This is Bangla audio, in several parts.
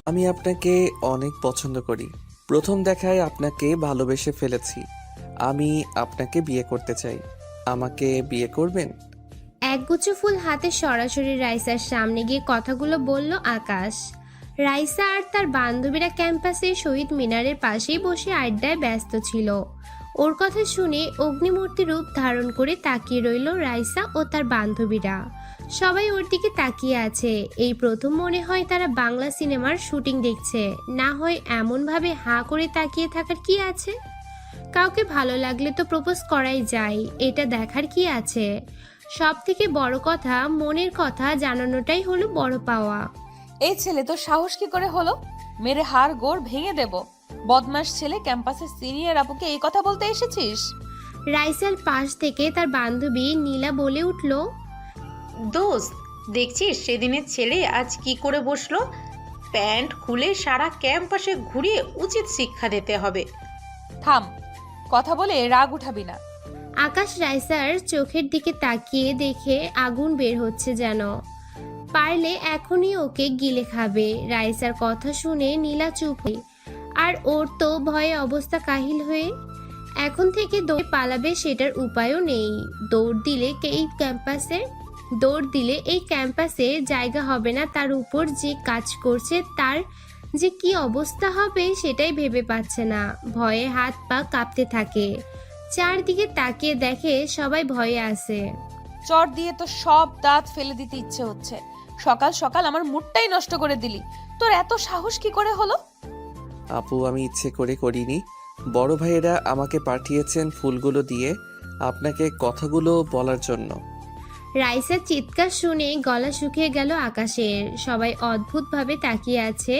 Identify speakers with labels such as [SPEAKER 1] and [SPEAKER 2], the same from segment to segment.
[SPEAKER 1] আমি আপনাকে অনেক পছন্দ করি। প্রথম দেখায় আপনাকে ভালোবেসে ফেলেছি। আমি আপনাকে বিয়ে করতে চাই। আমাকে বিয়ে করবেন?
[SPEAKER 2] একগুচ্ছ ফুল হাতে সরাসরি রাইসার সামনে গিয়ে কথাগুলো বলল আকাশ। রাইসা আর তার বান্ধবীরা ক্যাম্পাসের শহীদ মিনারের পাশেই বসে আড্ডায় ব্যস্ত ছিল। ওর কথা শুনে অগ্নিমূর্তি রূপ ধারণ করে তাকিয়ে রইল রাইসা ও তার বান্ধবীরা। সবাই ওর দিকে তাকিয়ে আছে। এই প্রথম মনে হয় তারা বাংলা সিনেমার শুটিং দেখছে, না হয় এমনভাবে হাঁ করে তাকিয়ে থাকার কি আছে। কাউকে ভালো লাগলে তো প্রপোজ করাই যায়, এটা দেখার কি আছে। সব থেকে বড় কথা, মনের কথা জানানোটাই হলো বড় পাওয়া।
[SPEAKER 3] এই ছেলে তো সাহস কি করে হলো? মেরে হাড় গোড় ভেঙে দেব। বদমাস ছেলে, ক্যাম্পাসের সিনিয়র আপুকে এই কথা বলতে এসেছিস?
[SPEAKER 2] রাইসাল পাশ থেকে তার বান্ধবী নীলা বলে উঠল,
[SPEAKER 4] দোস্ত, দেখছিস সেদিনের ছেলে আজ কি করে বসলো? প্যান্ট খুলে সারা ক্যাম্পাসে ঘুরিয়ে উচিত শিক্ষা দিতে হবে।
[SPEAKER 3] থাম, কথা বলে রাগ উঠাবি না।
[SPEAKER 2] আকাশ রাইসার চোখের দিকে তাকিয়ে দেখে আগুন বের হচ্ছে যেন। পারলে এখনই ওকে গিলে খাবে। রাইসার কথা শুনে নীলা চুপ হয়ে, আর ওর তো ভয়ে অবস্থা কাহিল হয়ে। এখন থেকে দৌড়ে পালাবে সেটার উপায়ও নেই। দৌড় দিলে এই ক্যাম্পাসে জায়গা হবে না। তার উপর যে কাজ করছে তার যে কি অবস্থা হবে সেটাই ভেবে পাচ্ছে না। ভয়ে হাত পা কাঁপতে থাকে। চারদিকে তাকিয়ে দেখে সবাই ভয়ে আছে।
[SPEAKER 3] চট দিয়ে তো সব দাঁত ফেলে দিতে ইচ্ছে হচ্ছে। সকাল সকাল আমার মুডটাই নষ্ট করে দিলি। তোর এত সাহস কি করে হলো?
[SPEAKER 1] আপু, আমি ইচ্ছে করে করিনি। বড় ভাইয়েরা আমাকে পাঠিয়েছেন ফুলগুলো দিয়ে আপনাকে কথাগুলো বলার জন্য।
[SPEAKER 2] রাইসার চিৎকার শুনে গলা শুকিয়ে গেল আকাশের। সবাই অদ্ভুতভাবে তাকিয়ে আছে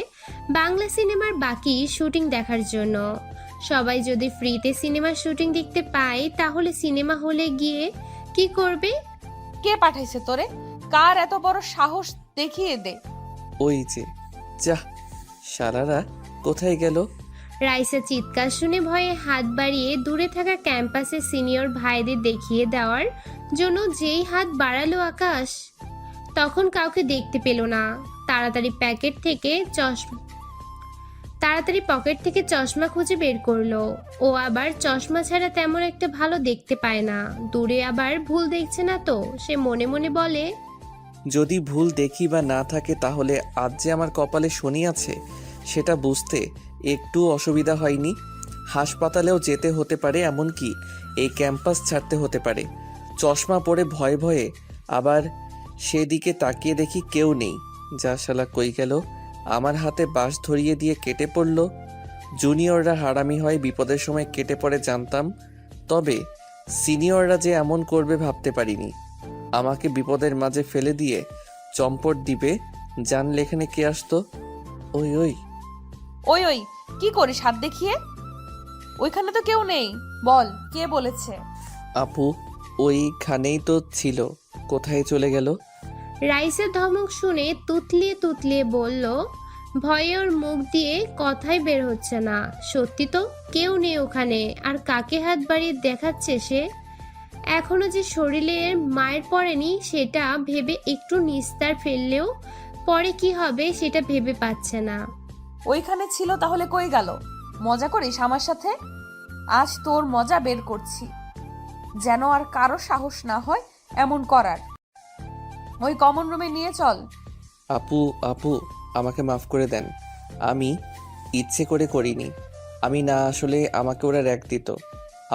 [SPEAKER 2] বাংলা সিনেমার বাকি শুটিং দেখার জন্য। সবাই যদি ফ্রিতে সিনেমার শুটিং দেখতে পায় তাহলে সিনেমা হলে গিয়ে কি করবে?
[SPEAKER 3] কে পাঠাইছে তোরে? কার এত বড় সাহস দেখিয়ে দে।
[SPEAKER 1] ওই যে, যা, সারারা কোথায় গেল?
[SPEAKER 2] রাইসা চিৎকার শুনে ভয়ে হাত বাড়িয়ে দূরে থাকা ক্যাম্পাসের সিনিয়র ভাইদের দেখিয়ে দেওয়ার জন্য যেই হাত বাড়ালো আকাশ, তখন কাউকে দেখতে পেল না। তাড়াতাড়ি পকেট থেকে চশমা খুঁজে বের করলো। ও আবার চশমা ছাড়া তেমন একটা ভালো দেখতে পায় না। দূরে আবার ভুল দেখছে না তো। সে মনে মনে বলে,
[SPEAKER 1] যদি ভুল দেখি বা না থাকে তাহলে আজ যে আমার কপালে শনি আছে সেটা বুঝতে একটু অসুবিধা হয়নি। হাসপাতালেও যেতে হতে পারে, এমনকি এই ক্যাম্পাস ছাড়তে হতে পারে। চশমা পরে ভয়ে ভয়ে আবার সেদিকে তাকিয়ে দেখি কেউ নেই। যা শালা, কই গেল? আমার হাতে বাঁশ ধরিয়ে দিয়ে কেটে পড়ল। জুনিয়ররা হারামি হয়, বিপদের সময় কেটে পড়ে জানতাম, তবে সিনিয়ররা যে এমন করবে ভাবতে পারিনি। আমাকে বিপদের মাঝে ফেলে দিয়ে চম্পট দিবে জানলে এখানে কে আসতো? ওই ওই
[SPEAKER 3] ওই ওই, কি করিস হাত দেখিয়ে? ওইখানে তো কেউ নেই। বল, কে বলেছে?
[SPEAKER 1] আপু, ওইখানেই তো ছিল, কোথায় চলে গেল?
[SPEAKER 2] রাইসের ধমক শুনে তুতলিয়ে তুতলিয়ে বলল, ভয়ে ওর মুখ দিয়ে কথাই বের হচ্ছে না। সত্যি তো কেউ নেই ওখানে। আর কাকে হাত বাড়িয়ে দেখাচ্ছে সে? এখনো যে শরীরে মায়ের পড়েনি সেটা ভেবে একটু নিস্তার ফেললেও পরে কি হবে সেটা ভেবে পাচ্ছে না।
[SPEAKER 3] ওইখানে ছিল তাহলে কই গেল? মজা করিস আমার সাথে? আজ তোর মজা বের করছি, যেন আর কারো সাহস না হয় এমন করার। ওই কমন রুমে নিয়ে চল।
[SPEAKER 1] আপু আপু, আমাকে মাফ করে দেন। আমি ইচ্ছে করে করিনি। আমি না আসলে আমাকে ওরা র্যাক দিত।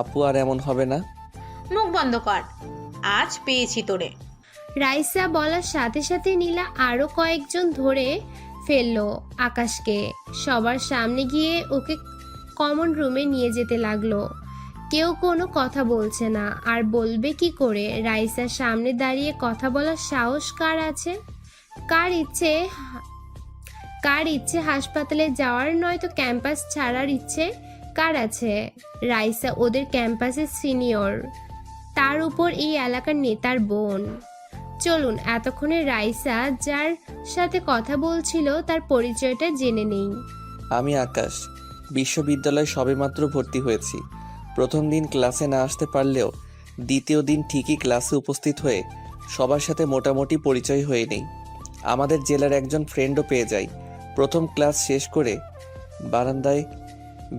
[SPEAKER 1] আপু, আর এমন হবে না।
[SPEAKER 4] মুখ বন্ধ কর, আজ পেয়েছি তোরে।
[SPEAKER 2] রাইসা বলার সাথে সাথে নীলা আরো কয়েকজন ধরে ফেললো আকাশকে। সবার সামনে গিয়ে ওকে কমন রুমে নিয়ে যেতে লাগলো। কেউ কোনো কথা বলছে না, আর বলবে কি করে? রাইসার সামনে দাঁড়িয়ে কথা বলার সাহস কার আছে? কার ইচ্ছে হাসপাতালে যাওয়ার, নয়তো ক্যাম্পাস ছাড়ার ইচ্ছে কার আছে? রাইসা ওদের ক্যাম্পাসের সিনিয়র, তার উপর এই এলাকার নেতার বোন। চলুন এতক্ষণে রাইসা যার সাথে কথা বলছিল তার পরিচয়টা জেনে নেই।
[SPEAKER 1] আমি আকাশ, বিশ্ববিদ্যালয়ে সবেমাত্র ভর্তি হয়েছি। প্রথম দিন ক্লাসে না আসতে পারলেও দ্বিতীয় দিন ঠিকই ক্লাসে উপস্থিত হয়ে সবার সাথে মোটামুটি পরিচয় হয়ে নেই। আমাদের জেলার একজন ফ্রেন্ডও পেয়ে যাই। প্রথম ক্লাস শেষ করে বারান্দায়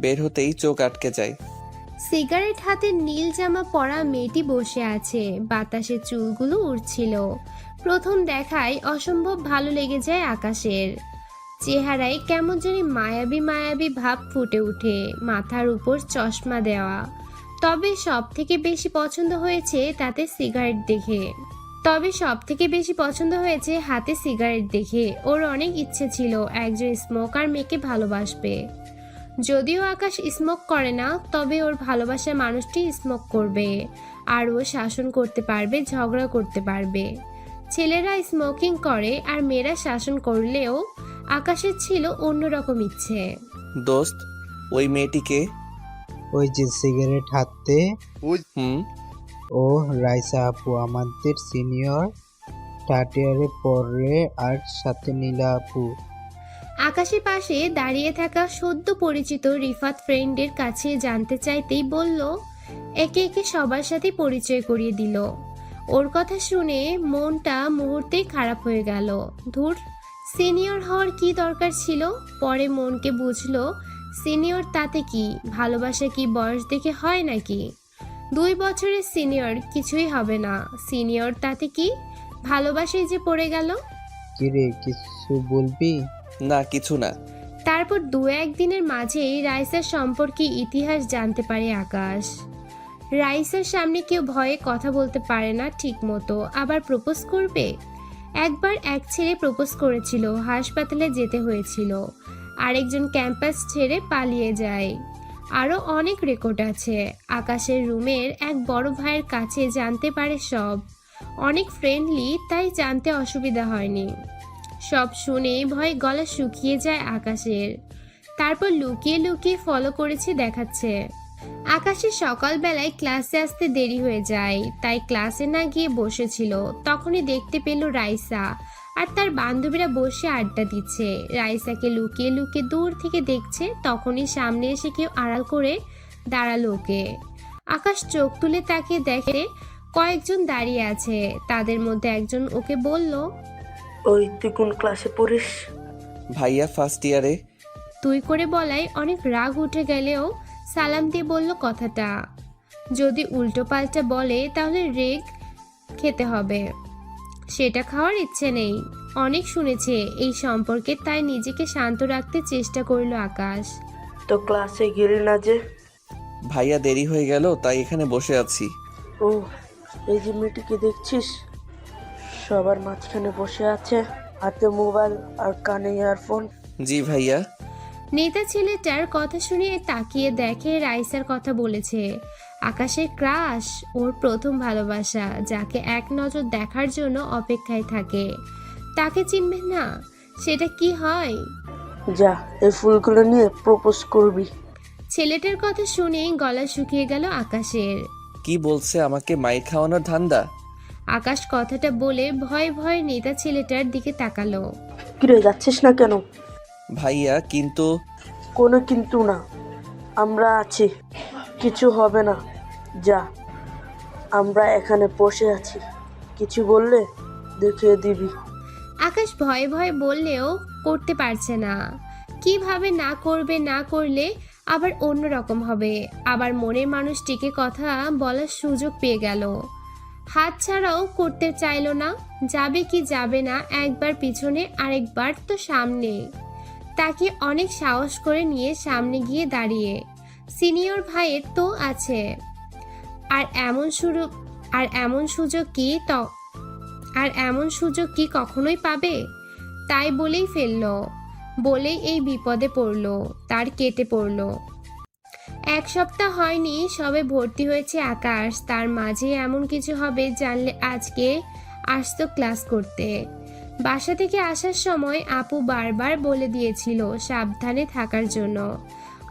[SPEAKER 1] বের হতেই চোখ আটকে যায়।
[SPEAKER 2] সিগারেট হাতে নীল জামা পরা মেয়েটি বসে আছে, বাতাসে চুলগুলো উড়ছিল। প্রথম দেখায় অসম্ভব ভালো লেগে যায় আকাশের। চেহারায় কেমন জানি মায়াবী মায়াবী ভাব ফুটে ওঠে, মাথার উপর চশমা দেওয়া। তবে সব থেকে বেশি পছন্দ হয়েছে হাতে সিগারেট দেখে। ওর অনেক ইচ্ছে ছিল একজন স্মোকার মেয়েকে ভালোবাসবে। যদিও আকাশ স্মোক করে না, তবে ওর ভালোবাসার মানুষটি স্মোক করবে, আর ও শাসন করতে পারবে, ঝগড়া করতে পারবে। ছেলেরা স্মোকিং করে আর মেয়েরা শাসন করলেও আকাশের ছিল অন্যরকম ইচ্ছে।
[SPEAKER 1] দোস্ত, ওই মেয়েটিকে?
[SPEAKER 5] ওই যে সিগারেট হাতে,
[SPEAKER 1] হুম।
[SPEAKER 5] ও রাইসা আপু, আমাদের সিনিয়র, থার্ড ইয়ারে পড়ে, আর সাথে নীলা আপু।
[SPEAKER 2] আকাশের পাশে দাঁড়িয়ে থাকা সদ্য পরিচিত রিফাত ফ্রেন্ডের কাছে জানতে চাইতেই বলল, একে একে সবার সাথে পরিচয় করিয়ে দিল। ওর কথা শুনে মনটা মুহূর্তেই খারাপ হয়ে গেল। ধুর, সিনিয়র হওয়ার কি দরকার ছিল? পরে মনকে বুঝলো, সিনিয়র তাতে কি, ভালোবাসা কি বয়স দেখে হয় নাকি? 2 বছরের সিনিয়র কিছুই হবে না, সিনিয়র তাতে কি, ভালোবাসায় যে পড়ে গেল।
[SPEAKER 5] কিরে, কিছু বলবি?
[SPEAKER 1] না, কিছু না।
[SPEAKER 2] তারপর 2-1 দিনের মাঝেই রাইসার সম্পর্কে ইতিহাস জানতে পারে আকাশ। রাইসার সামনে কেউ ভয়ে কথা বলতে পারে না ঠিক মতো, আবার প্রপোজ করবে। একবার এক ছেলে প্রপোজ করেছিল, হাসপাতালে যেতে হয়েছিল। আরেকজন ক্যাম্পাস ছেড়ে পালিয়ে যায়। আরও অনেক রেকর্ড আছে। আকাশের রুমের এক বড় ভাইয়ের কাছে জানতে পারে সব। অনেক ফ্রেন্ডলি, তাই জানতে অসুবিধা হয়নি। সব শুনে ভয় গলা শুকিয়ে যায় আকাশের। তারপর লুকিয়ে লুকিয়ে ফলো করেছে দেখাচ্ছে। আকাশের সকালবেলায় ক্লাসে আসতে দেরি হয়ে যায়, তাই ক্লাসে না গিয়ে বসেছিল। তখনই দেখতে পেল রাইসা আর তার বান্ধবীরা বসে আড্ডা দিচ্ছে। রাইসাকে লুকিয়ে লুকিয়ে দূর থেকে দেখছে, তখনই সামনে এসে কেউ আড়াল করে দাঁড়ালো ওকে। আকাশ চোখ তুলে তাকিয়ে দেখে কয়েকজন দাঁড়িয়ে আছে। তাদের মধ্যে একজন ওকে বলল,
[SPEAKER 6] ওই তুই কোন ক্লাসে পড়িস?
[SPEAKER 1] ভাইয়া ফার্স্ট ইয়ারে।
[SPEAKER 2] তুই করে বলায় অনেক রাগ উঠে গেলেও সালাম দিয়ে বলল কথাটা। যদি উল্টো পাল্টা বলে তাহলে রেগ খেতে হবে, সেটা খাওয়ার ইচ্ছে নেই। অনেক শুনেছে এই সম্পর্কে, তাই নিজেকে শান্ত রাখতে চেষ্টা করলো আকাশ।
[SPEAKER 6] তো ক্লাসে গেলি না যে?
[SPEAKER 1] ভাইয়া দেরি হয়ে গেল, তাই এখানে বসে আছি।
[SPEAKER 6] ও, এই যে মেয়েটিকে দেখছিস, সবার মাঝখানে বসে আছে, হাতে মোবাইল আর কানে ইয়ারফোন।
[SPEAKER 1] জি ভাইয়া।
[SPEAKER 2] নেতা ছেলেটার কথা শুনে তাকিয়ে দেখে রাইসার কথা বলেছে। আকাশের ক্রাশ, ওর প্রথম ভালোবাসা, যাকে এক নজর দেখার জন্য অপেক্ষায় থাকে। তাকে চিনবে না, সেটা কি হয়?
[SPEAKER 6] যা, এই ফুলগুলো নিয়ে প্রপোজ করবি।
[SPEAKER 2] ছেলেটার কথা শুনে গলা শুকিয়ে গেল আকাশের।
[SPEAKER 1] কি বলছে, আমাকে মাইর খাওয়ানোর ধান্দা?
[SPEAKER 2] আকাশ কথাটা বলে ভয়ে ভয়ে নেতা ছেলেটার দিকে তাকালো।
[SPEAKER 6] কিরে, যাচ্ছিস না কেন?
[SPEAKER 1] ভাইয়া কিন্তু।
[SPEAKER 6] কোনো কিন্তু না, আমরা আছি, কিছু হবে না। যা, আমরা এখানে বসে আছি, কিছু বললে দেখিয়ে দিবি।
[SPEAKER 2] আকাশ ভয়ে ভয়ে বললেও করতে পারছে না। কিভাবে না করবে, না করলে আবার অন্যরকম হবে। আবার মনের মানুষটিকে কথা বলার সুযোগ পেয়ে গেল। হাত ছাড়াও করতে চাইলো না। যাবে কি যাবে না, একবার পিছনে আরেকবার তো সামনে। তাকে অনেক সাহস করে নিয়ে সামনে গিয়ে দাঁড়িয়ে। সিনিয়র ভাইয়ের তো আছে, আর এমন সুযোগ কি কখনোই পাবে? তাই বলেই ফেললো, বলেই এই বিপদে পড়লো, তার কেটে পড়লো। 1 সপ্তাহ হয়নি সবে ভর্তি হয়েছে আকাশ, তার মাঝে এমন কিছু হবে জানলে আজকে আসতো ক্লাস করতে। বাসা থেকে আসার সময় আপু বারবার বলে দিয়েছিল সাবধানে থাকার জন্য,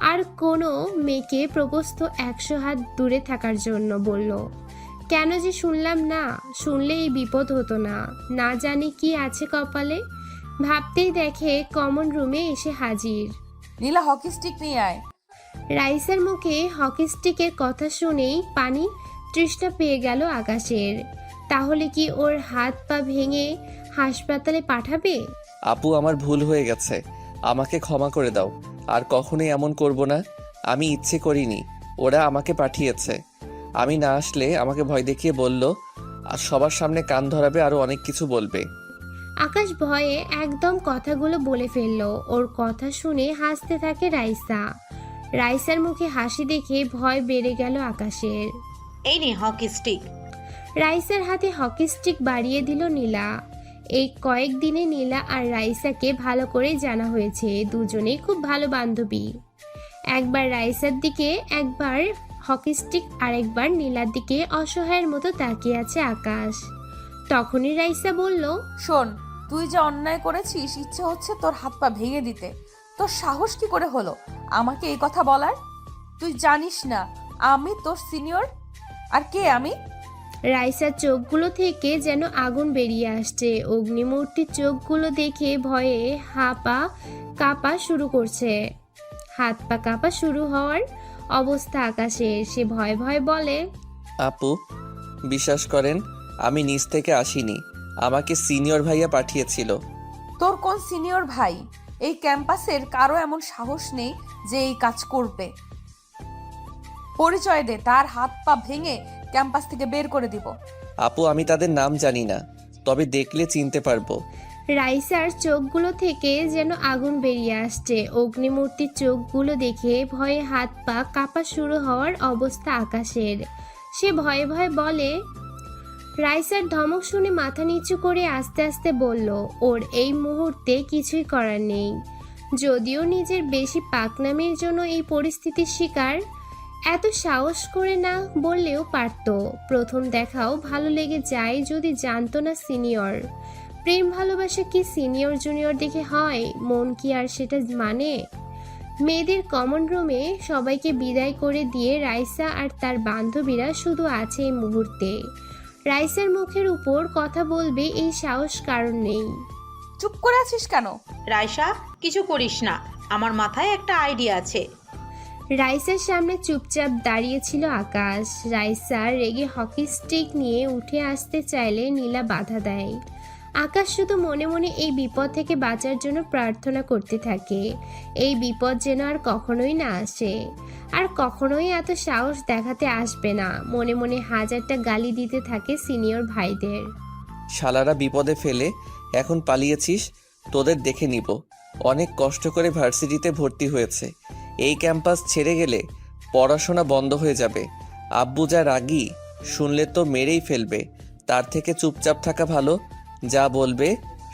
[SPEAKER 2] আর কোনো মেয়েকে প্রপোজ তো 100 হাত দূরে থাকার জন্য বলল। কেন যে শুনলাম না, শুনলে এই বিপদ হতো না। না জানি কি আছে কপালে। ভাবতেই দেখে কমন রুমে এসে হাজির।
[SPEAKER 3] নীলা, হকি স্টিক নিয়ে আয়।
[SPEAKER 2] রাইসার মুখে হকি স্টিকের কথা শুনেই পানি তৃষ্ণা পেয়ে গেল আকাশের। তাহলে কি ওর হাত পা ভেঙে হাসপাতালে পাঠাবে?
[SPEAKER 1] আপু, আমার ভুল হয়ে গেছে, আমাকে ক্ষমা করে দাও। আর কখনোই এমন করব না। আমি ইচ্ছে করিনি, ওরা আমাকে পাঠিয়েছে। আমি না আসলে আমাকে ভয় দেখিয়ে বলল আর সবার সামনে কান ধরাবে, আরও অনেক কিছু বলবে।
[SPEAKER 2] আকাশ ভয়ে একদম কথাগুলো বলে ফেললো। ওর কথা শুনে হাসতে থাকে রাইসা। রাইসার মুখে হাসি দেখে ভয় বেড়ে গেল আকাশের।
[SPEAKER 4] এই নে হকি স্টিক।
[SPEAKER 2] রাইসার হাতে হকি স্টিক বাড়িয়ে দিল নীলা। এই কয়েকদিনে নীলা আর রাইসাকে ভালো করে জানা হয়েছে, দুজনেই খুব ভালো বান্ধবী। একবার রাইসার দিকে, একবার হকি স্টিক, আর একবার নীলার দিকে অসহায়ের মতো তাকিয়ে আছে আকাশ। তখনই রাইসা বলল,
[SPEAKER 3] শোন, তুই যে অন্যায় করেছিস, ইচ্ছে হচ্ছে তোর হাত পা ভেঙে দিতে। তোর সাহস কি করে হলো আমাকে এই কথা বলার? তুই জানিস না আমি তোর সিনিয়র? আর কে আমি?
[SPEAKER 2] রাইসার চোখগুলো থেকে যেন আগুন বেরিয়ে আসছে। অগ্নিমূর্তির চোখগুলো দেখে ভয়ে কাঁপা শুরু করছে। হাত পা কাঁপা শুরু হওয়ার অবস্থা আকাশের। সে ভয়ে ভয়ে বলে,
[SPEAKER 1] আপু, বিশ্বাস করেন আমি নিজ থেকে আসিনি, আমাকে সিনিয়র ভাইয়া পাঠিয়েছিল।
[SPEAKER 3] তোর কোন সিনিয়র ভাই? এই ক্যাম্পাসের কারো এমন সাহস নেই যে এই কাজ করবে। পরিচয় দে, তার হাত পা ভেঙে ক্যাম্পাস থেকে বের করে দিব।
[SPEAKER 1] আপু, আমি তাদের নাম জানি না, তবে দেখলে চিনতে পারবো।
[SPEAKER 2] রাইসার চোখগুলো থেকে যেন আগুন বেরিয়ে আসছে। অগ্নিমূর্তির চোখগুলো দেখে ভয়ে হাত পা কাঁপা শুরু হওয়ার অবস্থা আকাশের। সে ভয়ে ভয়ে বলে, রাইসার ধমক শুনে মাথা নিচু করে আস্তে আস্তে বলল, ওর এই মুহূর্তে কিছুই করার নেই। যদিও নিজের বেশি পাকনামির জন্য এই পরিস্থিতির শিকার, এত সাহস করে না বললেও পারত। প্রথম দেখাও ভালো লেগে যায় যদি জানতো না সিনিয়র। প্রেম ভালোবাসা কি সিনিয়র জুনিয়র দেখে হয়? মন কি আর সেটা মানে? মেয়েদের কমন রুমে সবাইকে বিদায় করে দিয়ে রাইসা আর তার বান্ধবীরা শুধু আছে এই মুহূর্তে। রাইসার মুখের উপর কথা বলবে এই সাহস কারণ নেই।
[SPEAKER 3] চুপ করে আছিস কেন?
[SPEAKER 4] রাইসা, কিছু করিস না, আমার মাথায় একটা আইডিয়া আছে।
[SPEAKER 2] রাইসার সামনে চুপচাপ দাঁড়িয়েছিল আকাশ। রাইসা রেগে হকি স্টিক নিয়ে উঠে আসতে চাইলে নীলা বাধা দেয়। আকাশ শুধু মনে মনে এই বিপদ থেকে বাঁচার জন্য প্রার্থনা করতে থাকে, এই বিপদ যেন আর কখনোই না আসে, আর কখনোই এত সাহস দেখাতে আসবে না। মনে মনে হাজারটা গালি দিতে থাকে সিনিয়র ভাইদের।
[SPEAKER 1] শালারা বিপদে ফেলে এখন পালিয়েছিস, তোদের দেখে নিব। অনেক কষ্ট করে ভার্সিটিতে ভর্তি হয়েছে, এই ক্যাম্পাস ছেড়ে গেলে পড়াশোনা বন্ধ হয়ে যাবে। আব্বু যা রাগী, শুনলে তো মেরেই ফেলবে। তার থেকে চুপচাপ থাকা ভালো। যা বলবে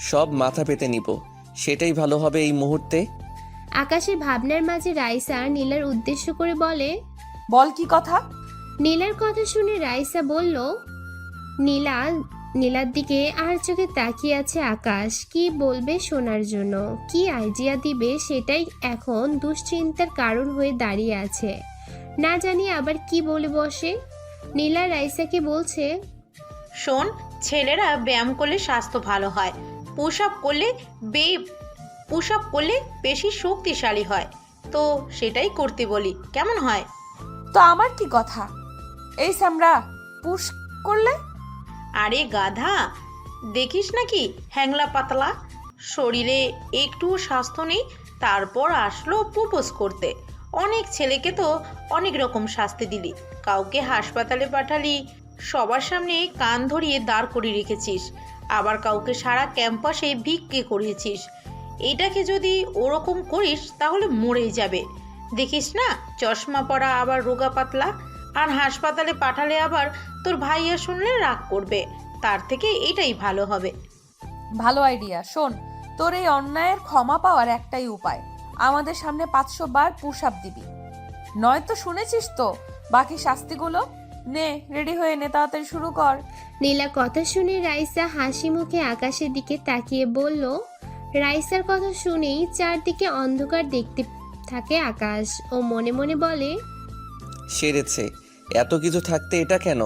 [SPEAKER 1] সব মাথা পেতে নিব, সেটাই ভালো হবে এই মুহূর্তে।
[SPEAKER 2] আকাশের ভাবনার মাঝে রাইসা নীলার উদ্দেশ্য করে বলে,
[SPEAKER 3] বল কি কথা?
[SPEAKER 2] নীলার কথা শুনে রাইসা বলল, নীলার দিকে আর চোখে তাকিয়ে আছে আকাশ। কি বলবে শোনার জন্য, কি আইডিয়া দিবে সেটাই এখন দুশ্চিন্তার কারণ হয়ে দাঁড়িয়ে আছে। না জানি আবার কি বলে বসে। নীলা রাইসাকে বলছে,
[SPEAKER 4] শোন, ছেলেরা ব্যায়াম করলে স্বাস্থ্য ভালো হয়, পুশ আপ করলে বেশি শক্তিশালী হয়, তো সেটাই করতে বলি, কেমন হয়?
[SPEAKER 3] তো আমার কি কথা? এই সামরা পুশ করলে?
[SPEAKER 4] আরে গাধা, দেখিস নাকি হ্যাংলা পাতলা, শরীরে একটুও স্বাস্থ্য নেই, তারপর আসলো প্রপোজ করতে। অনেক ছেলেকে তো অনেক রকম শাস্তি দিলি, কাউকে হাসপাতালে পাঠালি, সবার সামনে কান ধরিয়ে দাঁড় করিয়ে রেখেছিস, আবার কাউকে সারা ক্যাম্পাসে ভিক্ষে করিয়েছিস। এটাকে যদি ওরকম করিস তাহলে মরেই যাবে। দেখিস না, চশমা পরা, আবার রোগা পাতলা, আর হাসপাতালে পাঠালে আবার তোর ভাইয়া শুনলে রাগ করবে। তার থেকে এটাই ভালো হবে।
[SPEAKER 3] ভালো আইডিয়া। শোন, তোর এই অন্যায়ের ক্ষমা পাওয়ার একটাই উপায়, আমাদের সামনে 500 বার পুশ আপ দিবি। নয়তো শুনেছিস তো বাকি শাস্তিগুলো। নে, রেডি হয়ে নে, তাড়াতাড়ি শুরু কর।
[SPEAKER 2] নীলা কথা শুনে রাইসা হাসি মুখে আকাশের দিকে তাকিয়ে বলল। রাইসার কথা শুনেই চারদিকে অন্ধকার দেখতে থাকে আকাশ। ও মনে মনে বলে,
[SPEAKER 1] সেরেছে, এত কিছু থাকতে এটা কেন?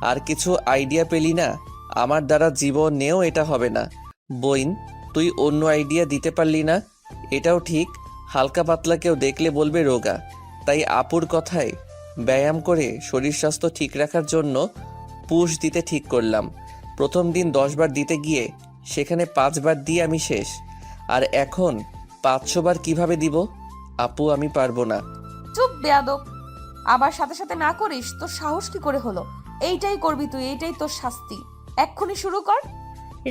[SPEAKER 1] আর কিছু আইডিয়া পেলি না? আমার দ্বারা জীবনেও এটা হবে না। বইন, তুই অন্য আইডিয়া দিতে পারলি না? এটাও ঠিক, হালকা পাতলা কেউ দেখলে বলবে রোগা। তাই আপুর কথায় ব্যায়াম করে শরীর স্বাস্থ্য ঠিক রাখার জন্য পুশ দিতে ঠিক করলাম। প্রথম দিন 10 বার দিতে গিয়ে সেখানে 5 বার দিয়ে আমি শেষ, আর এখন 500 বার কিভাবে দিব? আপু আমি পারবো না।
[SPEAKER 3] চুপ বেয়াদব, আবার সাথে সাথে না করিস, তোর সাহস কি করে হলো? এইটাই করবি তুই, এইটাই তোর শাস্তি। এক্ষুনি শুরু কর।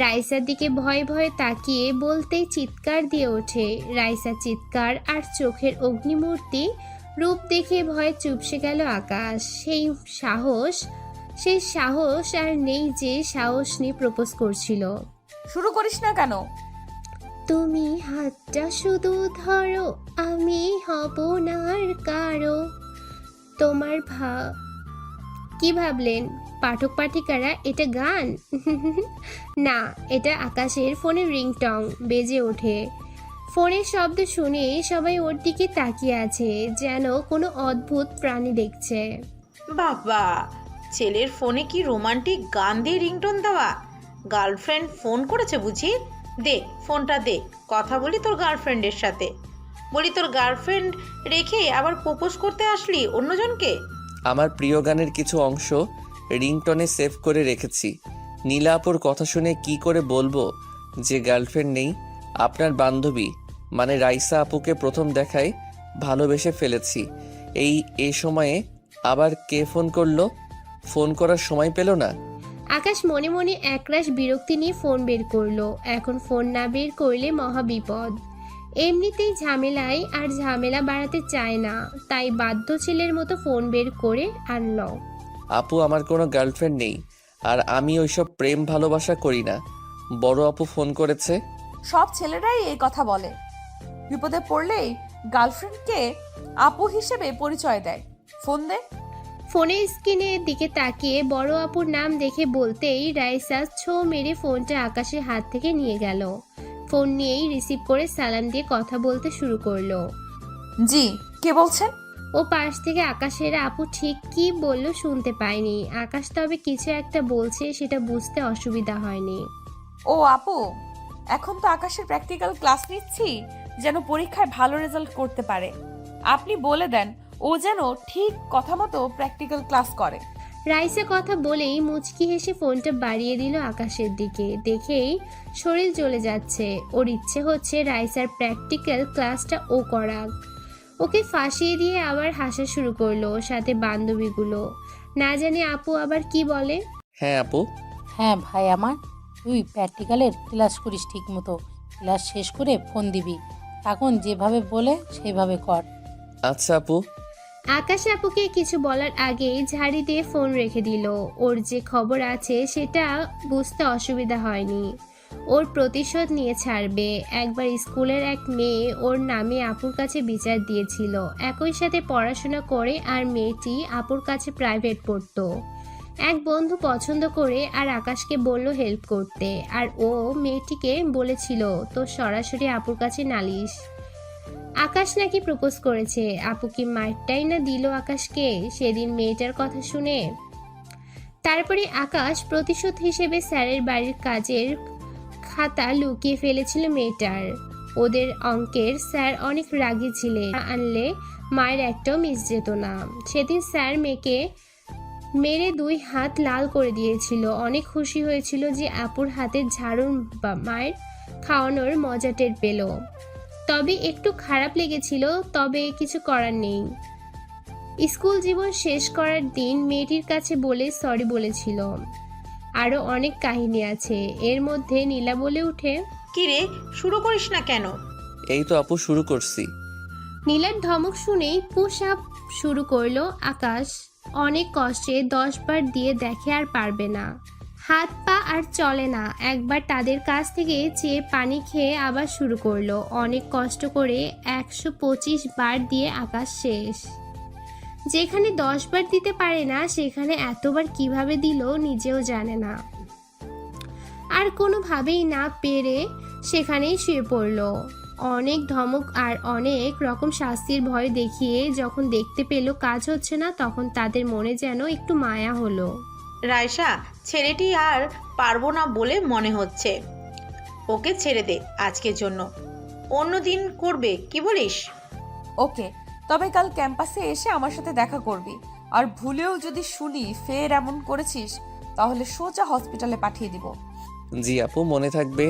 [SPEAKER 2] রাইসার দিকে ভয়ে ভয়ে তাকিয়ে বলতেই চিৎকার দিয়ে ওঠে। রাইসার চিৎকার আর চোখের অগ্নিমূর্তি রূপ দেখে ভয়ে চুপসে গেল আকাশ। সেই সাহস আর নেই যে সাহস নিয়ে প্রপোজ করছিল।
[SPEAKER 3] শুরু করিস না কেন?
[SPEAKER 2] তুমি হাতটা শুধু ধরো, আমি হব না আর কারো। তোমার কি ভাবলেন পাঠক পাঠিকারা এটা গান? না, এটা আকাশের ফোনের রিংটং বেজে ওঠে। ফোনের শব্দ শুনে সবাই ওর দিকে তাকিয়ে আছে, যেন কোনো অদ্ভুত প্রাণী দেখছে।
[SPEAKER 4] বাবা, ছেলের ফোনে কি রোমান্টিক গান দিয়ে রিংটোন দেওয়া? গার্লফ্রেন্ড ফোন করেছে বুঝি? দে ফোনটা দে, কথা বলি তোর গার্লফ্রেন্ডের সাথে। বলি তোর গার্লফ্রেন্ড রেখে আবার প্রপোজ করতে আসলি অন্যজনকে?
[SPEAKER 1] আমার প্রিয় গানের কিছু অংশ রিংটনে সেভ করে রেখেছি। নীলা আপুর কথা শুনে কি করে বলবো যে গার্লফ্রেন্ড নেই? আপনার বান্ধবী মানে রাইসা আপুকে প্রথম দেখায় ভালোবেসে ফেলেছি। এ সময়ে আবার কে ফোন করলো? ফোন করার সময় পেল না।
[SPEAKER 2] আকাশ মনে মনে একরাশ বিরক্তি নিয়ে ফোন বের করলো। এখন ফোন না বের করলে মহা বিপদ। এমনিতেই ঝামেলা বাড়াতে চায় না, তাই বাধ্য ছেলের মতো ফোন বের করে আনলো।
[SPEAKER 1] আপু আমার কোনো গার্লফ্রেন্ড নেই, আর আমি ওইসব প্রেম ভালোবাসা করি না। বড় আপু ফোন করেছে।
[SPEAKER 3] সব ছেলেরাই এই কথা বলে, বিপদে পড়লেই গার্লফ্রেন্ডকে আপু হিসেবে পরিচয় দেয়। ফোন দে।
[SPEAKER 2] ফোনের স্ক্রিনের দিকে তাকিয়ে বড় আপুর নাম দেখে বলতেই রাইসা ছো মেরে ফোনটা আকাশের হাত থেকে নিয়ে গেল। ফোন নিয়েই রিসিভ করে সালাম দিয়ে কথা বলতে শুরু করলো।
[SPEAKER 3] জি, কে বলছেন?
[SPEAKER 2] ও পাশ থেকে আকাশের আপু ঠিক কি বলল শুনতে পায়নি। আকাশ তবে কিছু একটা বলছে, সেটা বুঝতে অসুবিধা হয়নি।
[SPEAKER 3] ও আপু, এখন তো আকাশের প্র্যাকটিক্যাল ক্লাস নিচ্ছি, যেন পরীক্ষায় ভালো রেজাল্ট করতে পারে। আপনি বলে দেন ও যেন ঠিক কথা মতো প্র্যাকটিক্যাল ক্লাস করে।
[SPEAKER 2] রাইসা কথা বলেই মুচকি হেসে ফোনটা বাড়িয়ে দিল আকাশের দিকে। দেখেই শরীর জ্বলে যাচ্ছে। ওর ইচ্ছে হচ্ছে রাইসার প্র্যাকটিক্যাল ক্লাসটা ও করাক। ওকে ফাঁসিয়ে দিয়ে আবার হাসা শুরু করলো, সাথে বান্ধবীগুলো। না জানি আপু আবার কি বলে।
[SPEAKER 1] হ্যাঁ আপু।
[SPEAKER 7] হ্যাঁ ভাই আমার, তুই প্র্যাকটিক্যালের ক্লাস করিস ঠিক মতো। ক্লাস শেষ করে ফোন দিবি। এখন যেভাবে বলে সেভাবে কর।
[SPEAKER 1] আচ্ছা আপু।
[SPEAKER 2] আকাশ আপুকে কিছু বলার আগেই ঝাড়ি দিয়ে ফোন রেখে দিল। ওর যে খবর আছে সেটা বুঝতে অসুবিধা হয়নি। ওর প্রতিশোধ নিয়ে ছাড়বে। একবার স্কুলের এক মেয়ে ওর নামে আপুর কাছে বিচার দিয়েছিল। একই সাথে পড়াশোনা করে, আর মেয়েটি আপুর কাছে প্রাইভেট পড়তো। এক বন্ধু পছন্দ করে আর আকাশকে বলল হেল্প করতে, আর ও মেয়েটিকে বলেছিল তো সরাসরি আপুর কাছে নালিশ। আকাশ নাকি প্রপোজ করেছে। আপু কি মারটাই না দিল আকাশকে সেদিন মেয়েটার কথা শুনে। তারপরে আকাশ প্রতিশোধ হিসেবে স্যারের বাড়ির কাজের খাতা লুকিয়ে ফেলেছিল মেয়েটার। ওদের অঙ্কের স্যার অনেক রাগী ছিলেন, আনলে মায়ের একটাও মিস যেত না। সেদিন স্যার মেয়েকে মেরে 2 হাত লাল করে দিয়েছিল। অনেক খুশি হয়েছিল যে আপুর হাতের ঝাড়ুন বা মায়ের খাওয়ানোর মজা টের পেল। তবে একটু খারাপ লেগেছিল, তবে কিছু করার নেই। স্কুল জীবন শেষ করার দিন মেয়েটির কাছে বলে সরি বলেছিল। আরো অনেক কাহিনী আছে। এর মধ্যে নীলা বলে উঠে,
[SPEAKER 4] কি রে, শুরু করিস না কেন?
[SPEAKER 1] এই তো আপু শুরু করছি।
[SPEAKER 2] নীলার ধমক শুনেই পুশ আপ শুরু করলো আকাশ। অনেক কষ্টে 10 বার দিয়ে দেখে আর পারবে না। হাত পা আর চলে না। একবার তাদের কাছ থেকে চেয়ে পানি খেয়ে আবার শুরু করলো। অনেক কষ্ট করে 125 বার দিয়ে আকাশ শেষ। যেখানে 10 বার দিতে পারে না সেখানে এতবার কিভাবে দিল নিজেও জানে না। আর কোনোভাবেই না পেরে সেখানেই শুয়ে পড়লো। অনেক ধমক আর অনেক রকম শাস্তির ভয় দেখিয়ে যখন দেখতে পেল কাজ হচ্ছে না, তখন তাদের মনে যেন একটু মায়া হলো।
[SPEAKER 4] রাইসা, ছেলেটি আর পারবো না বলে মনে হচ্ছে। ওকে ছেড়ে দে আজকের জন্য, অন্য দিন করবে, কি বলিস?
[SPEAKER 3] ওকে, তবে কাল ক্যাম্পাসে এসে আমার সাথে দেখা করবি। আর ভুলেও যদি শুনি ফের এমন করেছিস, তাহলে সোজা হসপিটালে পাঠিয়ে দিব।
[SPEAKER 1] জি আপু, মনে থাকবে।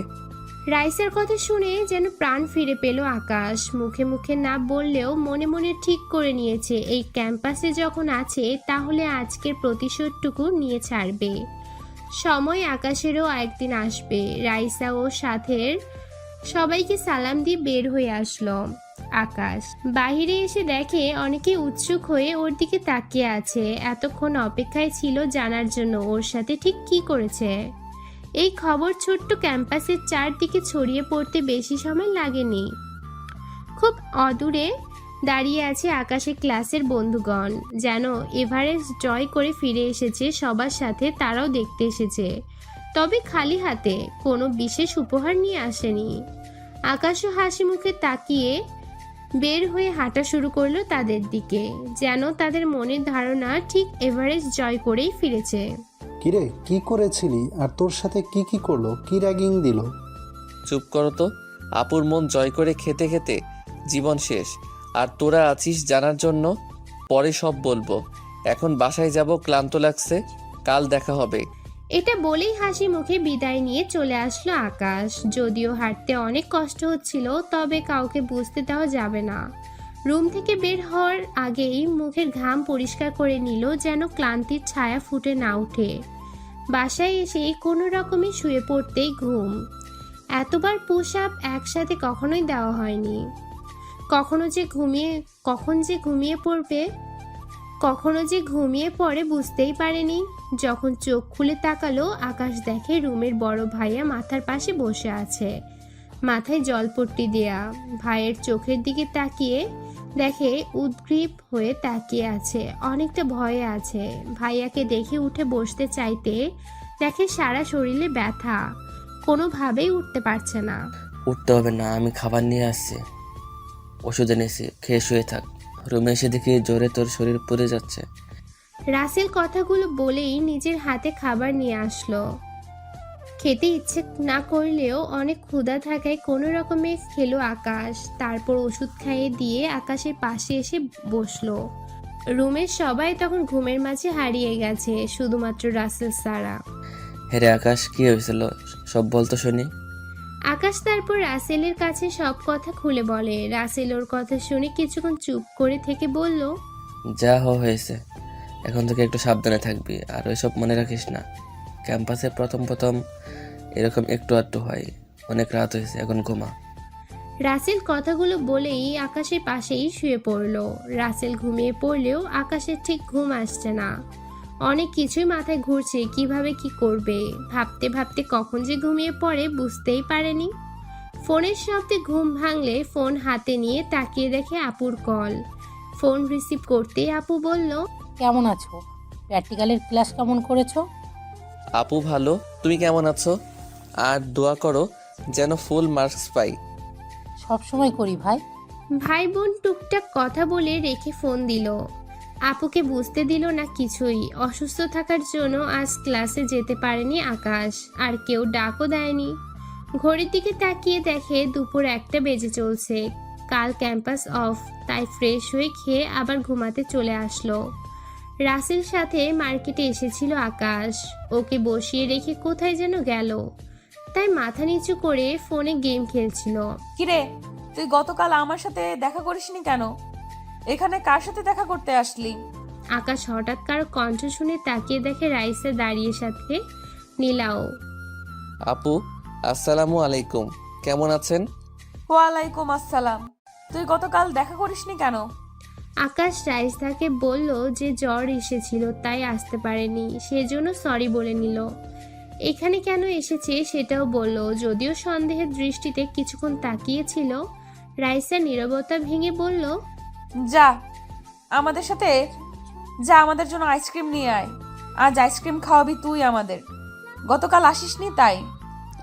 [SPEAKER 2] রাইসার কথা শুনে যেন প্রাণ ফিরে পেল আকাশ। মুখে মুখে না বললেও মনে মনে ঠিক করে নিয়েছে এই ক্যাম্পাসে যখন আছে তাহলে আজকের প্রতিশোধটুকু নিয়ে ছাড়বে। সময় আকাশেরও একদিন আসবে। রাইসা ও সাথের সবাইকে সালাম দিয়ে বের হয়ে আসলো আকাশ। বাহিরে এসে দেখে অনেকে উৎসুক হয়ে ওর দিকে তাকিয়ে আছে। এতক্ষণ অপেক্ষায় ছিল জানার জন্য ওর সাথে ঠিক কি করেছে। এই খবর ছোট্ট ক্যাম্পাসের চারদিকে ছড়িয়ে পড়তে বেশি সময় লাগেনি। খুব অদূরে দাঁড়িয়ে আছে আকাশের ক্লাসের বন্ধুগণ, যেন এভারেস্ট জয় করে ফিরে এসেছে সবার সাথে। তারাও দেখতে এসেছে, তবে খালি হাতে, কোনো বিশেষ উপহার নিয়ে আসেনি। আকাশও হাসি মুখে তাকিয়ে বের হয়ে হাঁটা শুরু করলো তাদের দিকে, যেন তাদের মনের ধারণা ঠিক এভারেস্ট জয় করেই ফিরেছে।
[SPEAKER 8] কিরে, কি করেছিলি? আর তোর সাথে কি কি করলো? কি র্যাগিং দিল?
[SPEAKER 1] চুপ করো তো। আপুর মন জয় করে খেতে খেতে জীবন শেষ, আর তোরা আছিস জানার জন্য। পরে সব বলবো, এখন বাসায় যাব, ক্লান্ত লাগছে। কাল দেখা হবে।
[SPEAKER 2] এটা বলেই হাসি মুখে বিদায় নিয়ে চলে আসলো আকাশ। যদিও হাঁটতে অনেক কষ্ট হচ্ছিল, তবে কাউকে বুঝতে দেওয়া যাবে না। রুম থেকে বের হওয়ার আগেই মুখের ঘাম পরিষ্কার করে নিল, যেন ক্লান্তির ছায়া ফুটে না ওঠে। বাসায় এসে কোনো রকমে শুয়ে পড়তেই ঘুম। এতবার পুশ আপ একসাথে কখনোই দেওয়া হয়নি। কখন যে ঘুমিয়ে পড়ে বুঝতেই পারেনি। যখন চোখ খুলে তাকালো, আকাশ দেখে রুমের বড় ভাইয়া মাথার পাশে বসে আছে, মাথায় জলপট্টি দেয়া। ভাইয়ের চোখের দিকে তাকিয়ে দেখে উদ্গ্রীব হয়ে তাকিয়ে আছে, অনেকটা ভয়ে আছে। ভাইয়াকে দেখে উঠে বসতে চাইতে দেখে সারা শরীরে ব্যথা, কোনোভাবেই উঠতে পারছে না।
[SPEAKER 9] উঠতে হবে না, আমি খাবার নিয়ে আসছি, ওষুধ এনেছি, খেয়ে শুয়ে থাক। রুমে এসে দেখি জোরে তোর শরীর পুড়ে যাচ্ছে।
[SPEAKER 2] রাসেল কথাগুলো বলেই নিজের হাতে খাবার নিয়ে আসলো। খেতে ইচ্ছে না করলেও অনেক ক্ষুধা থাকায় কোনো রকমে খেলো আকাশ। তারপর ওষুধ খাইয়ে দিয়ে আকাশের পাশে এসে বসলো। রুমের সবাই তখন ঘুমের মাঝে হারিয়ে গেছে, শুধুমাত্র রাসেল ছাড়া।
[SPEAKER 9] হ্যাঁ রে আকাশ, কি হয়েছিল সব বলতো শুনি।
[SPEAKER 2] আকাশ তারপর রাসেলের কাছে সব কথা খুলে বলে। রাসেল ওর কথা শুনে কিছুক্ষণ চুপ করে থেকে বলল,
[SPEAKER 9] যা হয়েছে, এখন থেকে একটু সাবধানে থাকবি, আর ওইসব মনে রাখিস না। ক্যাম্পাসে প্রথম এরকম একটু আধটু হয়। অনেক রাত হয়েছে, এখন ঘুমা।
[SPEAKER 2] রাসেল কথাগুলো বলেই আকাশের পাশেই শুয়ে পড়ল। রাসেল ঘুমিয়ে পড়লেও আকাশের ঠিক ঘুম আসছে না। অনেক কিছুই মাথায় ঘুরছে, কিভাবে কি করবে। ভাবতে ভাবতে কখন যে ঘুমিয়ে পড়ে বুঝতেই পারেনি। ফোনের শব্দে ঘুম ভাঙলে ফোন হাতে নিয়ে তাকিয়ে দেখে আপুর কল। ফোন রিসিভ করতেই আপু বলল,
[SPEAKER 7] কেমন আছো? প্র্যাকটিক্যালের ক্লাস কেমন করেছো?
[SPEAKER 1] আপু ভালো, তুমি কেমন আছো? আর দোয়া করো যেন ফুল মার্কস পাই।
[SPEAKER 7] সব সময় করি ভাই।
[SPEAKER 2] ভাই বোন টুকটাক কথা বলে রেখে ফোন দিল। আপুকে বুঝতে দিল না কিছুই। অসুস্থ থাকার জন্য আজ ক্লাসে যেতে পারেনি আকাশ, আর কেউ ডাকও দেয়নি। ঘড়ির দিকে তাকিয়ে দেখে দুপুর 1টা বেজে চলছে। কাল ক্যাম্পাস অফ, তাই ফ্রেশ হয়ে খেয়ে আবার ঘুমাতে চলে আসলো। রাসেল সাথে মার্কেটে এসেছিল আকাশ, ওকে বসিয়ে রেখে কোথায় যেন গেল, তাই মাথা নিচু করে ফোনে গেম খেলছিল।
[SPEAKER 3] কিরে, তুই গতকাল আমার সাথে দেখা করিসনি কেন? এখানে কার সাথে দেখা করতে আসলি?
[SPEAKER 2] আকাশ হঠাৎ কারো কণ্ঠ শুনে তাকিয়ে দেখে রাইসা দাঁড়িয়ে, সাথে নীলাও।
[SPEAKER 1] আপু আসসালামু আলাইকুম, কেমন আছেন?
[SPEAKER 3] ওয়ালাইকুম আসসালাম। তুই গতকাল দেখা করিসনি কেন?
[SPEAKER 2] আকাশ রাইসাকে বলল যে জ্বর এসেছিল তাই আসতে পারেনি, সেজন্য সরি বলে নিল। এখানে কেন এসেছে সেটাও বলল। যদিও সন্দেহের দৃষ্টিতে কিছুক্ষণ তাকিয়েছিল, রাইসা নীরবতা ভেঙে বলল,
[SPEAKER 3] যা আমাদের সাথে, যা আমাদের জন্য আইসক্রিম নিয়ে আয়। আজ আইসক্রিম খাওয়াবি তুই আমাদের। গতকাল আসিসনি তাই।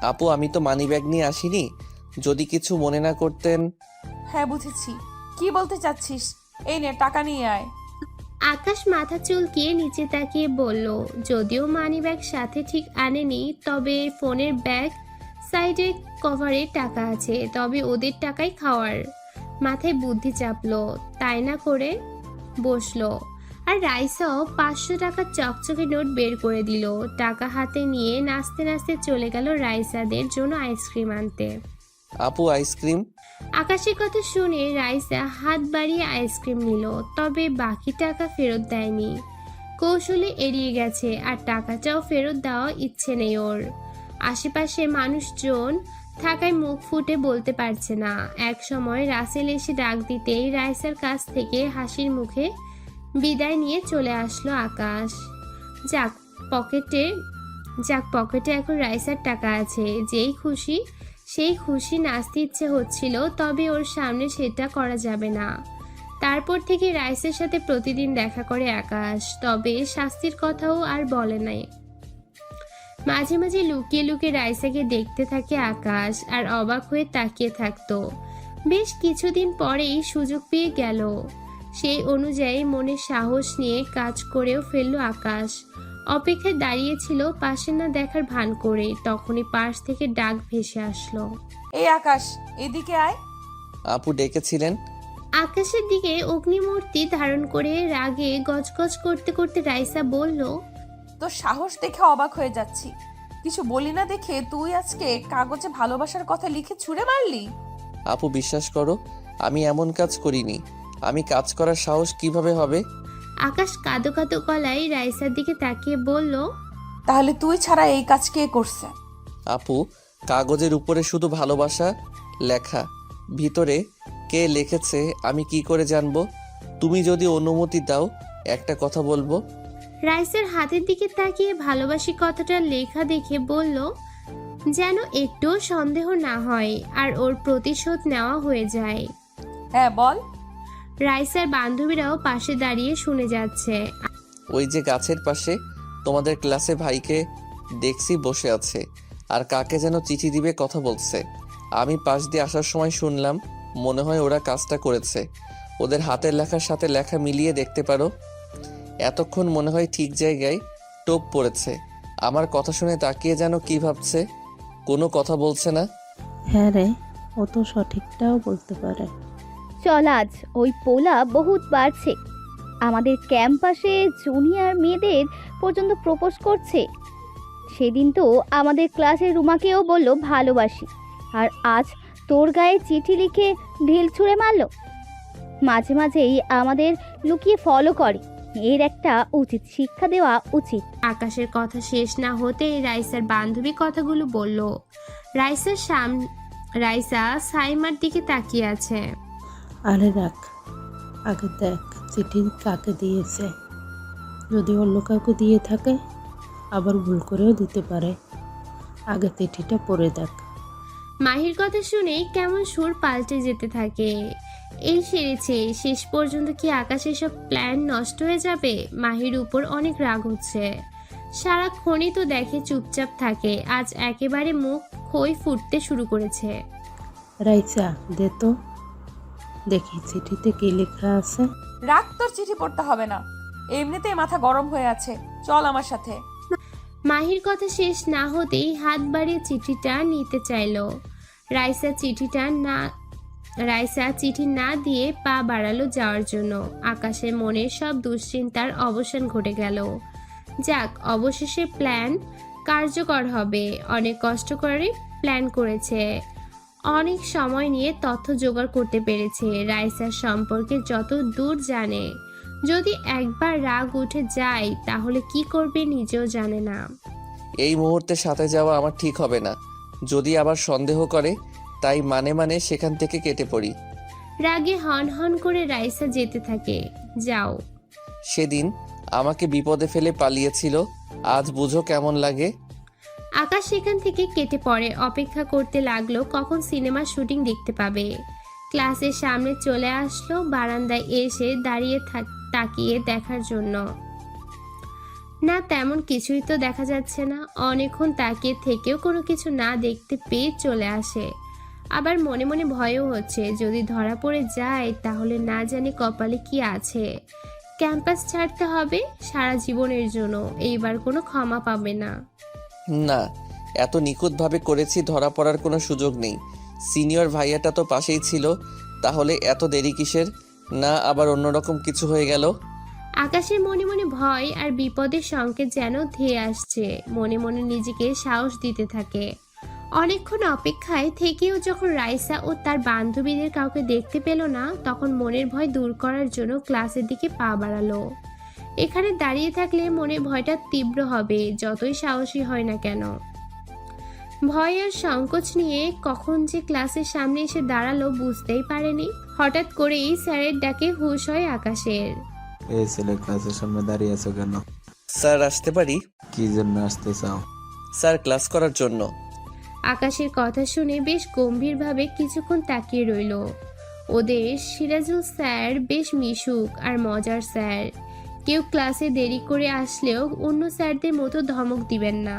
[SPEAKER 1] আপু আমি তো মানি ব্যাগ নিয়ে আসিনি, যদি কিছু মনে না করতেন।
[SPEAKER 3] হ্যাঁ বুঝেছি, কি বলতে চাচ্ছিস? এই নে টাকা নিয়ে আয়।
[SPEAKER 2] আকাশ মাথা চুলকিয়ে নিচে তাকিয়ে বলল, যদিও মানি ব্যাগ সাথে ঠিক আনেনি, তবে ফোনের ব্যাগ সাইডে কভারে টাকা আছে, তবে ওদের টাকাই খাওয়ার। মাথায় বুদ্ধি চাপলো, তাই না করে বসলো। আর রাইসাও 500 টাকার চকচকে নোট বের করে দিল। টাকা হাতে নিয়ে নাচতে নাচতে চলে গেল রাইসাদের জন্য আইসক্রিম আনতে।
[SPEAKER 1] আপু আইসক্রিম।
[SPEAKER 2] আকাশের কথা শুনে রাইসা হাত বাড়িয়ে আইসক্রিম নিল, তবে বাকি টাকা ফেরত দেয়নি। কৌশলে এড়িয়ে গেছে, আর টাকাটাও ফেরত দেওয়া ইচ্ছে নেই ওর। আশেপাশে মানুষজন থাকায় মুখ ফুটে বলতে পারছে না। এক সময় রাসেল এসে ডাক দিতেই রাইসার কাছ থেকে হাসির মুখে বিদায় নিয়ে চলে আসলো আকাশ। যাক পকেটে এখন রাইসার টাকা আছে। সেই খুশি নাচতে ইচ্ছে হচ্ছিল, তবে ওর সামনে সেটা করা যাবে না। তারপর থেকে রাইসের সাথে প্রতিদিন দেখা করে আকাশ, তবে শাস্তির কথাও আর বলে নাই। মাঝে মাঝে লুকিয়ে লুকিয়ে রাইসাকে দেখতে থাকে আকাশ, আর অবাক হয়ে তাকিয়ে থাকতো। বেশ কিছুদিন পরেই সুযোগ পেয়ে গেল। সেই অনুযায়ী মনে সাহস নিয়ে কাজ করেও ফেলল আকাশ। অপেক্ষায় দাঁড়িয়েছিল পাশে না দেখার ভান করে, তখনই পাশ থেকে ডাক ভেসে আসলো।
[SPEAKER 3] এই আকাশ, এদিকে আয়।
[SPEAKER 1] আপু ডেকেছিলেন?
[SPEAKER 2] আকাশের দিকে অগ্নিমূর্তি ধারণ করে রাগে গজগজ করতে করতে রাইসা বলল,
[SPEAKER 3] তোর সাহস দেখে অবাক হয়ে যাচ্ছি। কিছু বলি না দেখে তুই আজকে কাগজে ভালোবাসার কথা লিখে ছুঁড়ে মারলি।
[SPEAKER 1] আপু বিশ্বাস করো, আমি এমন কাজ করিনি। আমি কাজ করার সাহস কিভাবে হবে?
[SPEAKER 2] আকাশ কাঁদো কাঁদো গলায় রাইসার দিকে তাকিয়ে বলল,
[SPEAKER 3] তাহলে তুই ছাড়া এই কাজ কে করছে?
[SPEAKER 1] আপু, কাগজের উপরে শুধু ভালোবাসা লেখা, ভিতরে কে লিখেছে আমি কি করে জানবো? তুমি যদি অনুমতি দাও একটা কথা বলবো।
[SPEAKER 2] রাইসার হাতের দিকে তাকিয়ে ভালোবাসি কথাটা লেখা দেখে বলল, যেন একটুও সন্দেহ না হয় আর ওর প্রতিশোধ নেওয়া হয়ে যায়।
[SPEAKER 3] হ্যাঁ বল।
[SPEAKER 2] রাইসার বান্ধবীরাও পাশে দাঁড়িয়ে শুনে যাচ্ছে।
[SPEAKER 1] ওই যে গাছের পাশে তোমাদের ক্লাসে ভাইকে দেখছি বসে আছে, আর কাকে যেন চিঠি দিবে কথা বলছে। আমি পাশ দিয়ে আসার সময় শুনলাম, মনে হয় ওরা কাজটা করেছে। ওদের হাতের লেখার সাথে লেখা মিলিয়ে দেখতে পারো। এতক্ষণ মনে হয় ঠিক জায়গায় টোপ পড়েছে। আমার কথা শুনে তাকিয়ে যেন কি ভাবছে, কোনো কথা বলছে না।
[SPEAKER 10] হ্যাঁ রে, ও তো সঠিকটাও বলতে পারে।
[SPEAKER 11] চল, আজ ওই পোলা বহুত বাড়ছে। আমাদের ক্যাম্পাসে জুনিয়র মেয়েদের পর্যন্ত প্রপোজ করছে। সেদিন তো আমাদের ক্লাসের রুমাকেও বলল ভালোবাসি, আর আজ তোর গায়ে চিঠি লিখে ঢিল ছুঁড়ে মারল। মাঝে মাঝেই আমাদের লুকিয়ে ফলো করে, এর একটা উচিত শিক্ষা দেওয়া উচিত।
[SPEAKER 2] আকাশের কথা শেষ না হতেই রাইসার বান্ধবী কথাগুলো বলল। রাইসা সাইমার দিকে তাকিয়ে আছে।
[SPEAKER 10] আরে রাখ, আগে দেখ চিঠি কাকে দিয়েছে। যদি অন্য কাউকে দিয়ে থাকে, আবার ভুল করেও দিতে পারে। আগে চিঠিটা পড়ে দেখ।
[SPEAKER 2] মাহির কথা শুনে কেমন সুর পাল্টে যেতে থাকে। এই সেরেছে, শেষ পর্যন্ত কি আকাশের সব প্ল্যান নষ্ট হয়ে যাবে? মাহির উপর অনেক রাগ হচ্ছে। সারাক্ষণই তো দেখে চুপচাপ থাকে, আজ একেবারে মুখ খই ফুটতে শুরু করেছে।
[SPEAKER 10] রাইসা দে তো দেখি চিঠিতে কি লেখা আছে।
[SPEAKER 3] রাগ, তোর চিঠি পড়তে হবে না, এমনিতেই মাথা গরম হয়ে আছে। চল আমার সাথে।
[SPEAKER 2] মাহির কথা শেষ না হতেই হাত বাড়িয়ে চিঠিটা নিতে চাইলো। রাইসা চিঠি না দিয়ে পা বাড়ালো যাওয়ার জন্য। আকাশের মনের সব দুশ্চিন্তার অবসান ঘটে গেল। যাক, অবশেষে প্ল্যান কার্যকর হবে। অনেক কষ্ট করে প্ল্যান করেছে, অনেক সময় নিয়ে তথ্য জোগাড় করতে পেরেছে। রাইসার সম্পর্কে যত দূর জানে, যদি একবার রাগ উঠে যায় তাহলে কি করবে নিজেও জানে না।
[SPEAKER 1] এই মুহূর্তে সাথে যাওয়া আমার ঠিক হবে না। যদি আবার সন্দেহ করে, তাই মানে সেখান থেকে কেটে পড়ি।
[SPEAKER 2] রাগে হন হন করে রাইসা যেতে থাকে। যাও।
[SPEAKER 1] সেদিন আমাকে বিপদে ফেলে পালিয়েছিল, আজ বুঝো কেমন লাগে।
[SPEAKER 2] আকাশ সেখান থেকে কেটে পড়ে। অপেক্ষা করতে লাগলো কখন সিনেমার শুটিং দেখতে পাবে। ক্লাসের সামনে চলে আসলো, বারান্দায় এসে দাঁড়িয়ে তাকিয়ে দেখার জন্য। না, তেমন কিছুই তো দেখা যাচ্ছে না। অনেকক্ষণ তাকিয়ে থেকেও কোনো কিছু না দেখতে পেয়ে চলে আসে। আবার মনে মনে ভয়ও হচ্ছে, যদি ধরা পড়ে যায় তাহলে না জানি কপালে কি আছে। ক্যাম্পাস ছাড়তে হবে সারা জীবনের জন্য, এইবার কোনো ক্ষমা পাবে না।
[SPEAKER 1] না, এত নিখুঁতভাবে করেছি, ধরা পড়ার কোনো সুযোগ নেই। সিনিয়র ভাইয়াটা তো পাশেই ছিল, তাহলে এত দেরি কিসের? না আবার অন্যরকম কিছু হয়ে গেল?
[SPEAKER 2] আকাশের মনে মনে ভয় আর বিপদের সংকেত যেন ধেয়ে আসছে। মনে মনে নিজেকে সাহস দিতে থাকে। অনেকক্ষণ অপেক্ষায় থেকেও যখন রাইসা ও তার বান্ধবীদের কাউকে দেখতে পেল না, তখন মনের ভয় দূর করার জন্য ক্লাসের দিকে পা বাড়ালো। এখানে দাঁড়িয়ে থাকলে মনের ভয়টা তীব্র হবে, যতই সাহসী হয় না কেন। ভয় আর সংকোচ নিয়ে কখন যে ক্লাসের সামনে এসে দাঁড়ালো বুঝতেই পারেনি। হঠাৎ করেই স্যারের ডাকে হুঁশ হয় আকাশের।
[SPEAKER 12] এই ছেলে, ক্লাসের সামনে দাঁড়িয়ে আছো কেন?
[SPEAKER 1] স্যার আসতে পারি?
[SPEAKER 12] কি জন্য আসতে চাও?
[SPEAKER 1] স্যার ক্লাস করার জন্য।
[SPEAKER 2] আকাশের কথা শুনে বেশ গম্ভীরভাবে কিছুক্ষণ তাকিয়ে রইল। ওদের সিরাজুল স্যার বেশ মিশুক আর মজার স্যার। কেউ ক্লাসে দেরি করে আসলেও অন্য স্যারদের মতো ধমক দিবেন না,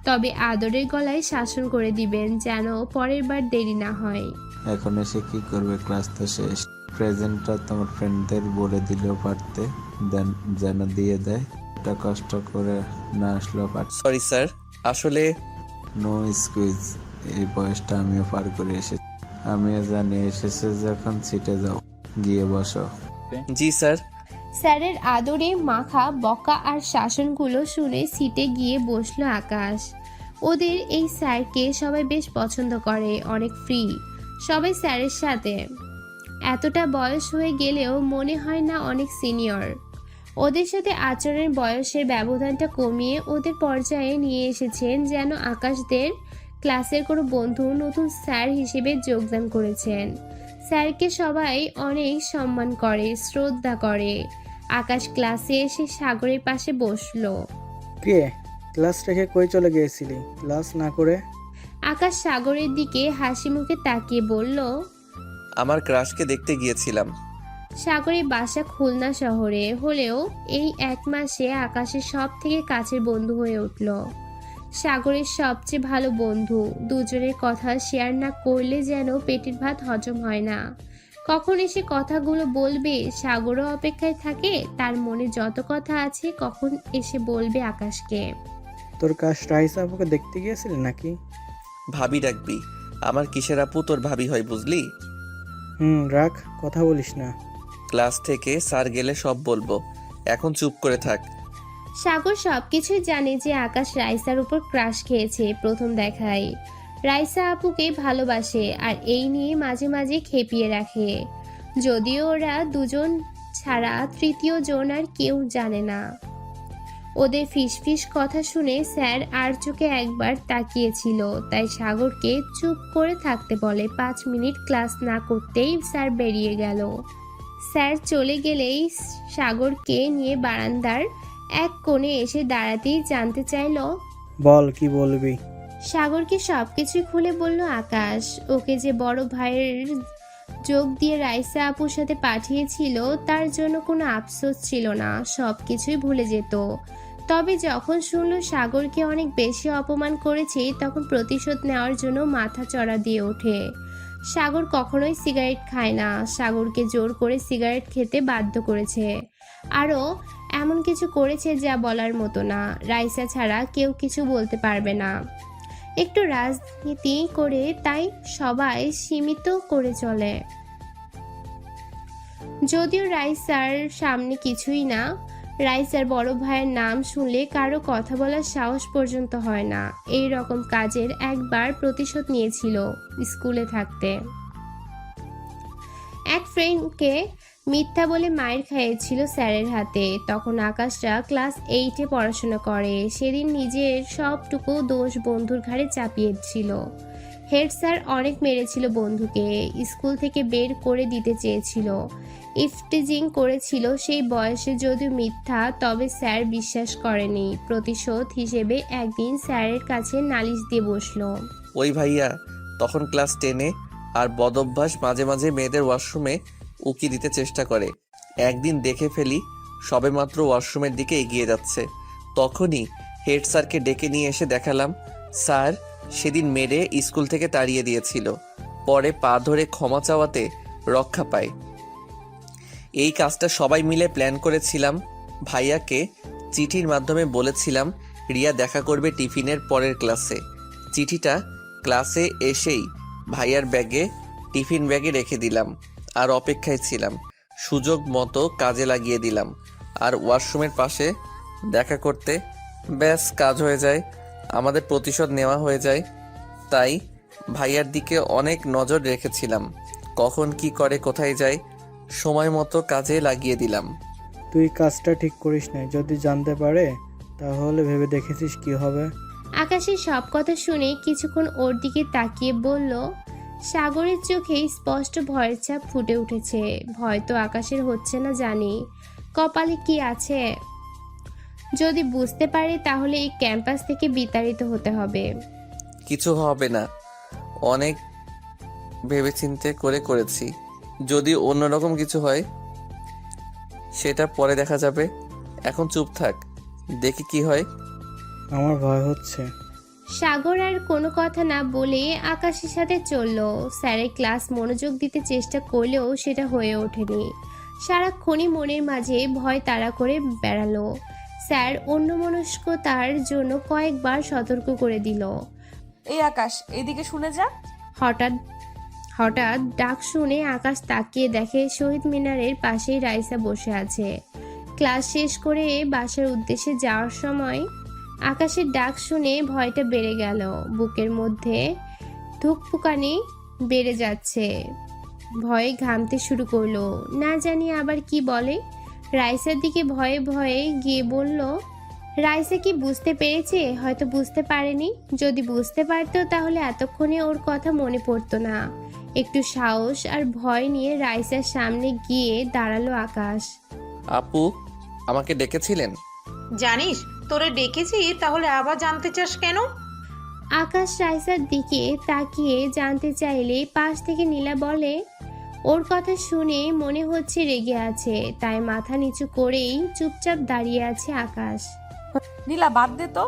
[SPEAKER 2] তবে আদরের গলায় শাসন করে দিবেন যেন পরের বার দেরি না হয়।
[SPEAKER 12] এখন এসে কি করবে? ক্লাস তো শেষ। প্রেজেন্টটা তোমার ফ্রেন্ডদের বলে দিলেও পারতে, যেন দিয়ে দেয়। এটা কষ্ট করে না আসলেও পারত।
[SPEAKER 1] সরি স্যার, আসলে
[SPEAKER 12] নো স্কুইজ। এই বয়সটা আমিও পার করে এসেছি। আমিও জানি, এসেছে যখন সিটে যাও, গিয়ে বসো।
[SPEAKER 1] জি স্যার।
[SPEAKER 2] স্যারের আদরে মাখা বকা আর শাসনগুলো শুনে সিটে গিয়ে বসলো আকাশ। ওদের এই স্যারকে সবাই বেশ পছন্দ করে, অনেক ফ্রি সবাই স্যারের সাথে। এতটা বয়স হয়ে গেলেও মনে হয় না অনেক সিনিয়র। ওদের সাথে আচরণের বয়সের ব্যবধানটা কমিয়ে ওদের পর্যায়ে নিয়ে এসেছেন, যেন আকাশদের ক্লাসের কোনো বন্ধু নতুন স্যার হিসেবে যোগদান করেছেন। স্যারকে সবাই অনেক সম্মান করে, শ্রদ্ধা করে। আকাশ ক্লাসে এসে সাগরের পাশে বসলো।
[SPEAKER 13] কে ক্লাস রেখে কই চলে গিয়েছিলি ক্লাস না করে?
[SPEAKER 2] আকাশ সাগরের দিকে হাসি মুখে তাকিয়ে বলল,
[SPEAKER 1] আমার ক্রাশকে দেখতে গিয়েছিলাম।
[SPEAKER 2] সাগরের বাসা খুলনা শহরে হলেও এই 1 মাসে আকাশের সব থেকে কাছের বন্ধু হয়ে উঠল। সাগরের সবচেয়ে ভালো বন্ধু। দুজনের কথা শেয়ার না করলে যেন পেটের ভাত হজম হয় না। কখন এসে কথাগুলো বলবে সাগরও অপেক্ষায় থাকে। তার মনে যত কথা আছে কখন এসে বলবে আকাশকে।
[SPEAKER 13] তোর কাজ রাইসা আপুকে দেখতে গিয়েছিলি নাকি?
[SPEAKER 1] ভাবি ডাকবি? আমার কিসের আপু তোর ভাবি হয় বুঝলি?
[SPEAKER 13] রাখ, কথা বলিস না।
[SPEAKER 1] ক্লাস থেকে স্যার গেলে সব বলবো, এখন চুপ করে থাক।
[SPEAKER 2] সাগর সবকিছুই জানে যে আকাশ রাইসার উপর ক্রাশ খেয়েছে প্রথম দেখায়। রাইসা আপুকে ভালোবাসে আর এই নিয়ে মাঝে মাঝে খেপিয়ে রাখে। যদিও ওরা দুজন ছাড়া তৃতীয় জন আর কেউ জানে না। ওদের ফিসফিস কথা শুনে স্যার আর চোখে একবার তাকিয়েছিল, তাই সাগরকে চুপ করে থাকতে বলে। 5 মিনিট ক্লাস না করতেই স্যার বেরিয়ে গেল। স্যার চলে গেলেই সাগরকে নিয়ে বারান্দার এক কোণে এসে দাঁড়াতেই জানতে চাইল,
[SPEAKER 13] বল কি বলবি?
[SPEAKER 2] সাগরকে সবকিছু খুলে বলল আকাশ। ওকে যে বড় ভাইয়ের যোগ দিয়ে রাইসা আপুর সাথে পাঠিয়েছিল, তার জন্য কোনো আফসোস ছিল না, সবকিছুই ভুলে যেত। তবে যখন শুনল সাগরকে অনেক বেশি অপমান করেছে, তখন প্রতিশোধ নেওয়ার জন্য মাথা চড়া দিয়ে ওঠে। সাগর কখনোই সিগারেট খায় না, সাগরকে জোর করে সিগারেট খেতে বাধ্য করেছে। আরও এমন কিছু করেছে যা বলার মতো না। রাইসা ছাড়া কেউ কিছু বলতে পারবে না। একটু রাজনীতি করে তাই সবাই সীমিত করে চলে। যদিও রাইসার সামনে কিছুই না, রাইসার বড় ভাইয়ের নাম শুনলে কারো কথা বলার সাহস পর্যন্ত হয় না। এই রকম কাজের একবার প্রতিশোধ নিয়েছিল স্কুলে থাকতে। এক ফ্রেন্ডকে মিথ্যা বলে মায়ের খাইয়েছিল স্যারের হাতে। তখন আকাশরা ক্লাস 8-এ পড়াশোনা করে। সেদিন নিজের সবটুকু দোষ বন্ধুর ঘাড়ে চাপিয়েছিল। হেড স্যার অনেক মেরেছিল বন্ধুকে, স্কুল থেকে বের করে দিতে চেয়েছিল, ইফটিজিং করেছিল। সেই বয়সে যদিও মিথ্যা, তবে স্যার বিশ্বাস করেনি। প্রতিশোধ হিসেবে একদিন স্যারের কাছে নালিশ দিয়ে বসলো।
[SPEAKER 1] ওই ভাইয়া তখন ক্লাস 10-এ, আর বদঅভ্যাস মাঝে মাঝে মেয়েদের ওয়াশরুমে উকি দিতে চেষ্টা করে। একদিন দেখে ফেলি সবেমাত্র ওয়াশরুমের দিকে এগিয়ে যাচ্ছে, তখনই হেড স্যারকে ডেকে নিয়ে এসে দেখালাম স্যার সেদিন মেরে স্কুল থেকে তাড়িয়ে দিয়েছিল। পরে পা ধরে ক্ষমা চাওয়াতে রক্ষা পায়। এই কাজটা সবাই মিলে প্ল্যান করেছিলাম। ভাইয়াকে চিঠির মাধ্যমে বলেছিলাম রিয়া দেখা করবে টিফিনের পরের ক্লাসে। চিঠিটা ক্লাসে এসেই ভাইয়ার ব্যাগে টিফিন ব্যাগে রেখে দিলাম আর অপেক্ষায় ছিলাম। সুযোগ মতো কাজে লাগিয়ে দিলাম। আর ওয়াশরুমের পাশে দেখা করতে। ব্যাস কাজ হয়ে যায়, আমাদের প্রতিশোধ নেওয়া হয়ে যায়। তাই ভাইয়ার দিকে অনেক নজর রেখেছিলাম, কখন কি করে কোথায় যায় সময় মতো কাজে লাগিয়ে দিলাম।
[SPEAKER 13] তুই কাজটা ঠিক করিস না, যদি জানতে পারে তাহলে ভেবে দেখেছিস কি হবে?
[SPEAKER 2] আকাশের সব কথা শুনে কিছুক্ষণ ওর দিকে তাকিয়ে বলল। সাগরের চোখে স্পষ্ট ভয়ের ছাপ ফুটে উঠেছে। ভয় তো আকাশের হচ্ছে না জানি, কপালে কি আছে। যদি বুঝতে পারে তাহলে এই ক্যাম্পাস থেকে বিতাড়িত হতে হবে।
[SPEAKER 1] কিছু হবে না, অনেক ভেবেচিন্তে করেছি। যদি অন্যরকম কিছু হয় সেটা পরে দেখা যাবে, এখন চুপ থাক, দেখি কি হয়।
[SPEAKER 13] আমার ভয় হচ্ছে।
[SPEAKER 2] সাগর আর কোনো কথা না বলে আকাশের সাথে চলল। স্যারের ক্লাস মনোযোগ দিতে চেষ্টা করলেও সেটা হয়ে ওঠেনি। সারাক্ষণই মনের মাঝে ভয় তাড়া করে বেড়ালো। স্যার অন্যমনস্কতার জন্য কয়েকবার সতর্ক করে দিল।
[SPEAKER 3] এই আকাশ, এইদিকে শুনে যা।
[SPEAKER 2] হঠাৎ হঠাৎ ডাক শুনে আকাশ তাকিয়ে দেখে শহীদ মিনারের পাশেই রাইসা বসে আছে। ক্লাস শেষ করে বাসার উদ্দেশ্যে যাওয়ার সময় আকাশের ডাক শুনে ভয়টা বেড়ে গেল। বুকের মধ্যে ধুকপুকানি বেড়ে যাচ্ছে, ভয়ে ঘামতে শুরু করলো। না জানি আবার কি বলে। রাইসার দিকে ভয়ে ভয়ে গিয়ে বলল, রাইসা কি বুঝতে পেরেছে? হয়তো বুঝতে পারেনি। যদি বুঝতে পারতো তাহলে এতক্ষণে ওর কথা মনে পড়তো না। একটু সাহস আর ভয় নিয়ে রাইসার সামনে গিয়ে দাঁড়ালো আকাশ।
[SPEAKER 1] আপু, আমাকে ডেকেছিলেন?
[SPEAKER 4] জানিস তোরে ডেকেছি, তাহলে আবার জানতে চাস কেন?
[SPEAKER 2] আকাশ রাইসার দিকে তাকিয়ে জানতে চাইলে পাশ থেকে নীলা বলে, ওর কথা শুনে মনে হচ্ছে রেগে আছে, তাই মাথা নিচু করেই চুপচাপ দাঁড়িয়ে আছে আকাশ।
[SPEAKER 3] নীলা, বাদ দে তো,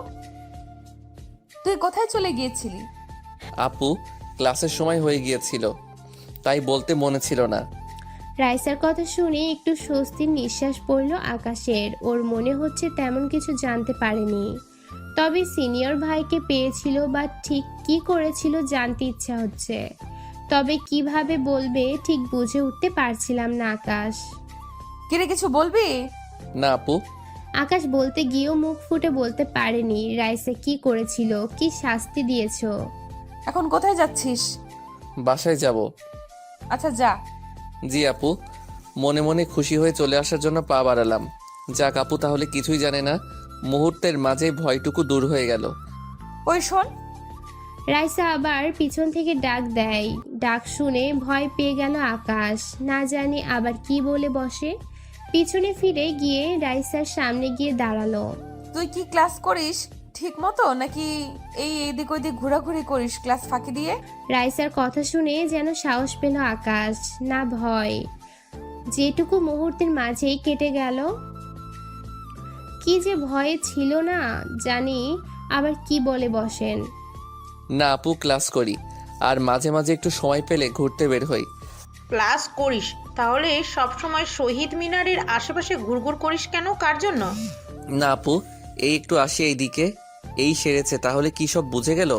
[SPEAKER 3] তুই কোথায় চলে গিয়েছিলি?
[SPEAKER 1] আপু, ক্লাসের সময় হয়ে গিয়েছিল, তাই বলতে মনে ছিল না।
[SPEAKER 2] রাইসার কথা শুনে একটু স্বস্তির নিঃশ্বাস পড়ল আকাশের। ওর মনে হচ্ছে তেমন কিছু জানতে পারেনি, তবে সিনিয়র ভাইকে পেয়েছিল বা ঠিক কি করেছিল জানতে ইচ্ছা হচ্ছে। তবে কিভাবে বলবে ঠিক বুঝে উঠতে পারছিলাম না আকাশ।
[SPEAKER 3] কিরে, কিছু বলবি?
[SPEAKER 1] না আপু।
[SPEAKER 2] আকাশ বলতে গিয়েও মুখ ফুটে বলতে পারেনি রাইসা কি করেছিল, কি শাস্তি দিয়েছো।
[SPEAKER 3] এখন কোথায় যাচ্ছিস?
[SPEAKER 1] বাসায় যাব।
[SPEAKER 3] আচ্ছা যা।
[SPEAKER 1] জি আপু। মনে মনে খুশি হয়ে চলে আসার জন্য পা বাড়ালাম। যাক আপু, তাহলে কিছুই জানে না। মুহূর্তের মাঝে ভয়টুকু দূর হয়ে গেল।
[SPEAKER 3] ওই শোন।
[SPEAKER 2] রাইসা আবার পিছন থেকে ডাক দেয়। ডাক শুনে ভয় পেয়ে গেল আকাশ, না জানি আবার কি বলে বসে। পিছনে ফিরে গিয়ে রাইসার সামনে গিয়ে দাঁড়ালো।
[SPEAKER 3] তুই কি ক্লাস করিস ঠিক মতো, নাকি এই এদিক ওইদিক ঘোরাঘুরি করিস ক্লাস ফাঁকি দিয়ে?
[SPEAKER 2] রাইসার কথা শুনে যেন সাহস পেল আকাশ, না ভয়। যেটুকু মুহূর্তের মাঝেই কেটে গেল। কি যে ভয়ে ছিল না জানি আবার কি বলে বসেন।
[SPEAKER 1] না আপু, ক্লাস করি, আর মাঝে মাঝে একটু সময় পেলে ঘুরতে বের হই।
[SPEAKER 4] ক্লাস করিস, তাহলে সব সময় শহীদ মিনারের আশেপাশে ঘুরঘুর করিস কেন? কার জন্য?
[SPEAKER 1] না আপু, এই একটু আসি এইদিকে, এই সেরেছে, তাহলে কি সব বুঝে গেল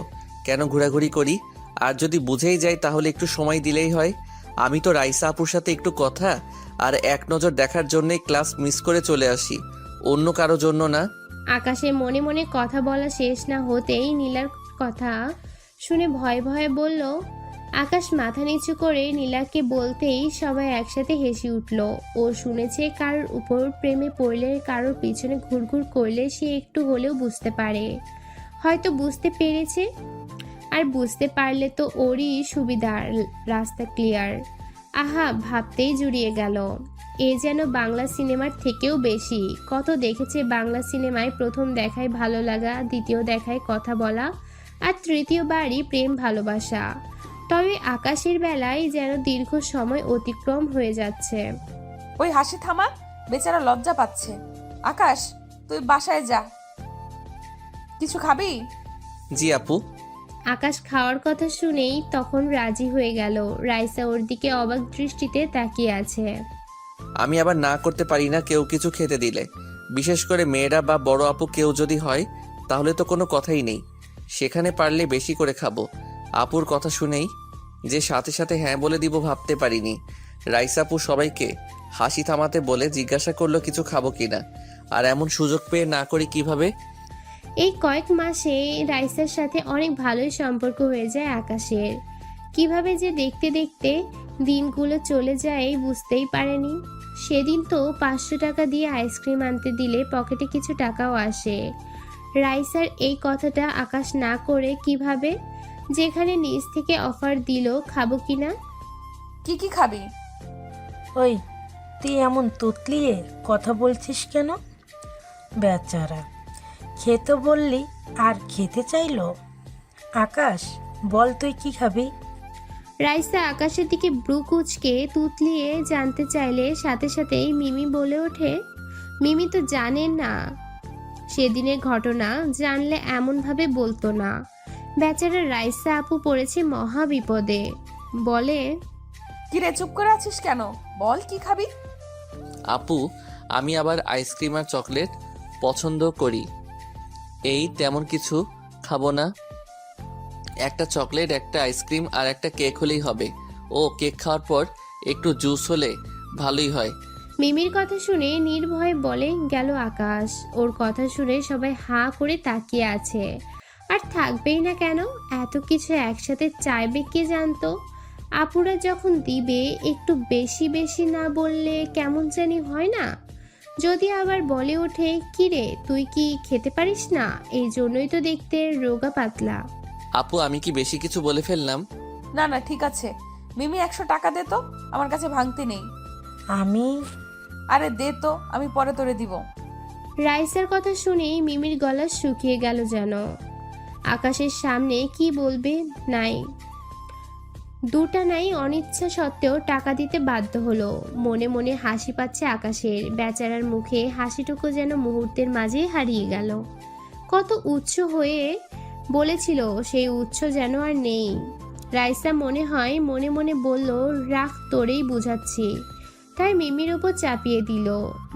[SPEAKER 1] কেন ঘোরাঘুরি করি? আর যদি বুঝেই যায় তাহলে একটু সময় দিলেই হয়। আমি তো রাইসা আপুর সাথে একটু কথা আর এক নজর দেখার জন্যই ক্লাস মিস করে চলে আসি, অন্য কারো জন্য না।
[SPEAKER 2] আকাশের মনে মনে কথা বলা শেষ না হতেই নীলার কথা শুনে ভয়ে ভয়ে বলল। আকাশ মাথা নিচু করে নীলাকে বলতেই সবাই একসাথে হেসে উঠল। ও শুনেছে কারোর উপর প্রেমে পড়লে, কারোর পিছনে ঘুরঘুর করলে সে একটু হলেও বুঝতে পারে। হয়তো বুঝতে পেরেছে, আর বুঝতে পারলে তো ওরই সুবিধার, রাস্তা ক্লিয়ার। আহা, ভাবতেই জুড়িয়ে গেল। এ যেন বাংলা সিনেমার থেকেও বেশি। কত দেখেছে বাংলা সিনেমায়, প্রথম দেখায় ভালো লাগা, দ্বিতীয় দেখায় কথা বলা, আর তৃতীয়বারই প্রেম ভালোবাসা। তবে আকাশের বেলায় যেন দীর্ঘ সময় অতিক্রম হয়ে যাচ্ছে।
[SPEAKER 3] ওই হাসি থামা, বেচারা লজ্জা পাচ্ছে। আকাশ, তুই বাসায় যা। কিছু খাবি?
[SPEAKER 1] জি আপু।
[SPEAKER 2] আকাশ খাওয়ার কথা শুনেই তখন রাজি হয়ে গেল। রাইসা ওর দিকে অবাক দৃষ্টিতে তাকিয়ে আছে।
[SPEAKER 1] আমি আবার না করতে পারি না কেউ কিছু খেতে দিলে, বিশেষ করে মেয়েরা বা বড় আপু কেউ যদি হয়, তাহলে তো কোনো কথাই নেই। সেখানে পারলে বেশি করে খাবো। আপুর কথা শুনেই যে সাথে সাথে হ্যাঁ বলে দিব ভাবতে পারিনি। রাইসা আপু সবাইকে হাসি থামাতে বলে জিজ্ঞাসা করলো কিছু খাবো কিনা। আর এমন সুযোগ পেয়ে না করি কিভাবে?
[SPEAKER 2] এই কয়েক মাসে রাইসার সাথে অনেক ভালোই সম্পর্ক হয়ে যায় আকাশের। কিভাবে যে দেখতে দেখতে দিনগুলো চলে যায় বুঝতেই পারেনি। সেদিন তো 500 টাকা দিয়ে আইসক্রিম আনতে দিলে পকেটে কিছু টাকাও আসে। রাইসার এই কথাটা আকাশ না করে কিভাবে, যেখানে নিজ থেকে অফার দিল খাবো কিনা।
[SPEAKER 3] কি খাবি?
[SPEAKER 10] ওই তুই এমন তুতলিয়ে কথা বলছিস কেন? বেচারা খেতে বললি আর খেতে চাইলো। আকাশ বল তুই কি খাবি?
[SPEAKER 2] রাইসা আকাশের দিকে ব্রু কুচকে তুতলিয়ে জানতে চাইলে সাথে সাথেই মিমি বলে ওঠে, মিমি তো জানে না সেদিনের ঘটনা, জানলে এমনভাবে বলতো না। বেচারা রাইসা আপু পড়েছে মহা বিপদে। বলে,
[SPEAKER 3] কিরে চুপ করে আছিস কেন? বল কি খাবি?
[SPEAKER 1] আপু, আমি আবার আইসক্রিম আর চকলেট পছন্দ করি। এই তেমন কিছু খাবো না। একটা চকলেট, একটা আইসক্রিম আর একটা কেক হলেই হবে। ও কেক খাওয়ার পর একটু জুস হলে ভালোই হয়।
[SPEAKER 2] মিমির কথা শুনে নির্ভয়ে বলে গেল আকাশ। ওর কথা শুনে সবাই হাঁ করে তাকিয়ে আছে। আর থাকবেই না কেন, এত কিছু একসাথে চাইবে কে জানতো। আপুরা যখন দিবে একটু বেশি বেশি না বললে কেমন জানি হয় না। যদি আবার বলে ওঠে, কিরে তুই কি খেতে পারিস না, এই জন্যই তো দেখতে রোগা পাতলা।
[SPEAKER 1] আপু, আমি কি বেশি কিছু বলে ফেললাম?
[SPEAKER 3] না না ঠিক আছে। মিমি 100 টাকা দে তো, আমার কাছে ভাঙতি নেই।
[SPEAKER 10] আমি
[SPEAKER 3] আরে দে তো, আমি পরে তোরে দিব।
[SPEAKER 2] রাইসার কথা শুনেই মিমির গলা শুকিয়ে গেল যেন। আকাশের সামনে কি বলবে নাই, দুটা নাই অনিচ্ছা সত্ত্বেও টাকা দিতে বাধ্য হলো। মনে মনে হাসি পাচ্ছে আকাশের। বেচারার মুখে হাসিটুকু যেন মুহূর্তের মাঝেই হারিয়ে গেল। কত উচ্চ হয়ে বলেছিল, সেই উচ্চ যেন আর নেই। রাইসা মনে হয় মনে মনে বলল, রাখ তোরেই বুঝাচ্ছি। তাই মিমির উপর চাপিয়ে দিল।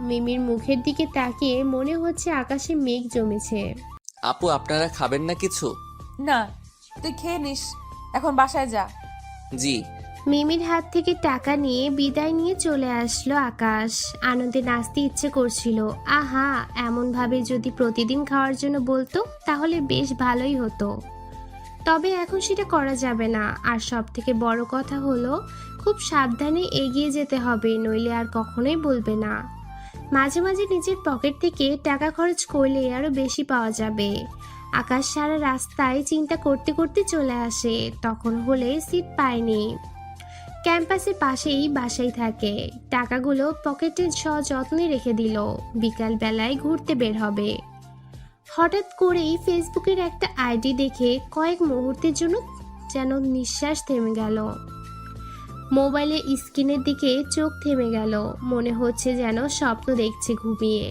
[SPEAKER 2] মিমির মুখের দিকে তাকিয়ে মনে হচ্ছে আকাশে মেঘ জমেছে।
[SPEAKER 1] আপু, আপনারা খাবেন না কিছু?
[SPEAKER 3] না, তুই খেয়ে নিস, এখন বাসায় যা।
[SPEAKER 1] জি।
[SPEAKER 2] মিমির হাত থেকে টাকা নিয়ে বিদায় নিয়ে চলে আসলো আকাশ। আনন্দে নাচতে ইচ্ছে করছিল। আহা, এমন ভাবে যদি প্রতিদিন খাওয়ার জন্য বলতো তাহলে বেশ ভালোই হতো। তবে এখন সেটা করা যাবে না। আর সব থেকে বড় কথা হলো, খুব সাবধানে এগিয়ে যেতে হবে, নইলে আর কখনোই বলবে না। মাঝে মাঝে নিজের পকেট থেকে টাকা খরচ করলে আরো বেশি পাওয়া যাবে। আকাশ সারা রাস্তায় চিন্তা করতে করতে চলে আসে। তখন হলে সিট পায়নি। ক্যাম্পাসের পাশেই বাসায় থাকে। টাকাগুলো পকেটে সযত্নে রেখে দিল। বিকাল বেলায় ঘুরতে বের হবে। হঠাৎ করেই ফেসবুকের একটা আইডি দেখে কয়েক মুহূর্তের জন্য যেন নিঃশ্বাস থেমে গেল। মোবাইলের স্ক্রিনের দিকে চোখ থেমে গেল। মনে হচ্ছে যেন স্বপ্ন দেখছে ঘুমিয়ে।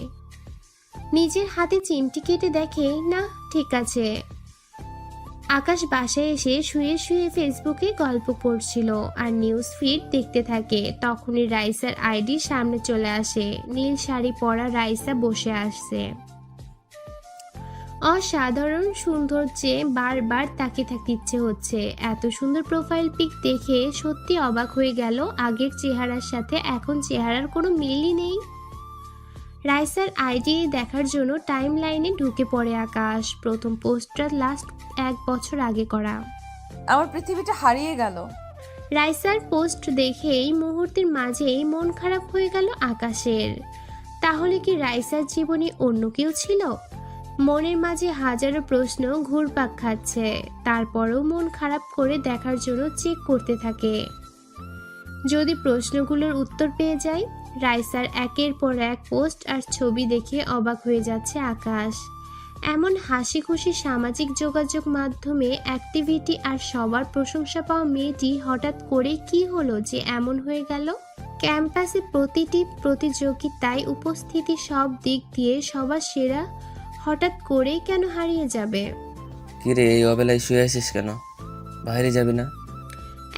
[SPEAKER 2] নিজের হাতে চিমটি কেটে দেখে, না ঠিক আছে। আকাশ বাসায় এসে শুয়ে শুয়ে ফেসবুকে গল্প পড়ছিল আর নিউজ ফিড দেখতে থাকে। তখনই রাইসার আইডি সামনে চলে আসে। নীল শাড়ি পরা রাইসা বসে আসছে। অসাধারণ সৌন্দর্যে বারবার তাকিয়ে থাকতে ইচ্ছে হচ্ছে। এত সুন্দর প্রোফাইল পিক দেখে সত্যি অবাক হয়ে গেল। আগের চেহারার সাথে এখন চেহারার কোনো মিলই নেই। রাইসার আইডি দেখার জন্য টাইম লাইনে ঢুকে পড়ে আকাশ। প্রথম পোস্টটা লাস্ট 1 বছর আগে করা।
[SPEAKER 3] আমার পৃথিবীটা হারিয়ে গেল।
[SPEAKER 2] রাইসার পোস্ট দেখেই মুহূর্তের মাঝেই মন খারাপ হয়ে গেল আকাশের। তাহলে কি রাইসার জীবনে অন্য কেউ ছিল? মনের মাঝে হাজারো প্রশ্ন ঘুরপাক খাচ্ছে। তারপরও মন খারাপ করে দেখার জন্য চেক করতে থাকে। যদি প্রশ্নগুলোর উত্তর পেয়ে যায়। রাইসার একের পর এক পোস্ট আর ছবি দেখে অবাক হয়ে যাচ্ছে আকাশ। এমন হাসি খুশি সামাজিক যোগাযোগ মাধ্যমে অ্যাক্টিভিটি আর সবার প্রশংসা পাওয়া মেয়েটি হঠাৎ করে কি হলো যে এমন হয়ে গেল? ক্যাম্পাসে প্রতিটি প্রতিযোগিতায় উপস্থিতি সব দিক দিয়ে সবার সেরা হঠাৎ করেই কেন হারিয়ে যাবে?
[SPEAKER 9] কিরে, এই অবেলায় শুয়ে আছিস কেন? বাইরে যাবি না?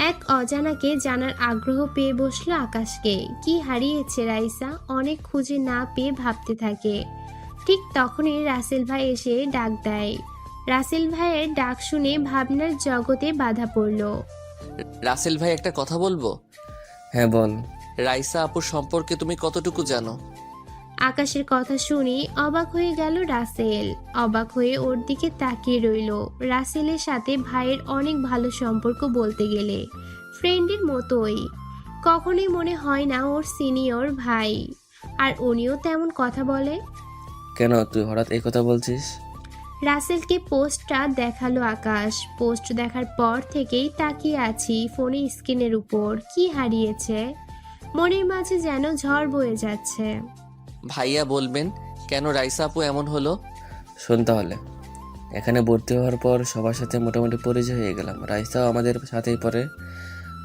[SPEAKER 2] এক অজানাকে জানার আগ্রহ পেয়ে বসলো আকাশকে। কি হারিয়েছে রাইসা? অনেক খুঁজে না পেয়ে ভাবতে থাকে। ঠিক তখনই রাসেল ভাই এসে ডাক দেয়। রাসেল ভাইয়ের ডাক শুনে ভাবনার জগতে বাধা পড়ল।
[SPEAKER 1] রাসেল ভাই, একটা কথা বলবো?
[SPEAKER 9] হ্যাঁ বল।
[SPEAKER 1] রাইসা আপুর সম্পর্কে তুমি কতটুকু জানো?
[SPEAKER 2] আকাশের কথা শুনে অবাক হয়ে গেল রাসেল। অবাক হয়ে ওর দিকে তাকিয়ে রইল। রাসেলের সাথে ভাইয়ের অনেক ভালো সম্পর্ক, বলতে গেলে ফ্রেন্ডের মতোই। কখনোই মনে হয় না ওর সিনিয়র ভাই, আর উনিও তেমন কথা বলে।
[SPEAKER 9] কেন তুই হঠাৎ এই কথা বলছিস?
[SPEAKER 2] রাসেলকে পোস্টটা দেখালো আকাশ। পোস্ট দেখার পর থেকেই তাকিয়ে আছি ফোনের স্ক্রিনের উপর। কি হারিয়েছে? মনের মাঝে যেন ঝড় বয়ে যাচ্ছে।
[SPEAKER 1] ভাইয়া বলবেন কেন রাইসা আপু এমন হলো?
[SPEAKER 9] শোন তাহলে, এখানে ভর্তি হওয়ার পর সবার সাথে মোটামুটি পরিচয় হয়ে গেলাম। রাইসাও আমাদের সাথেই পড়ে,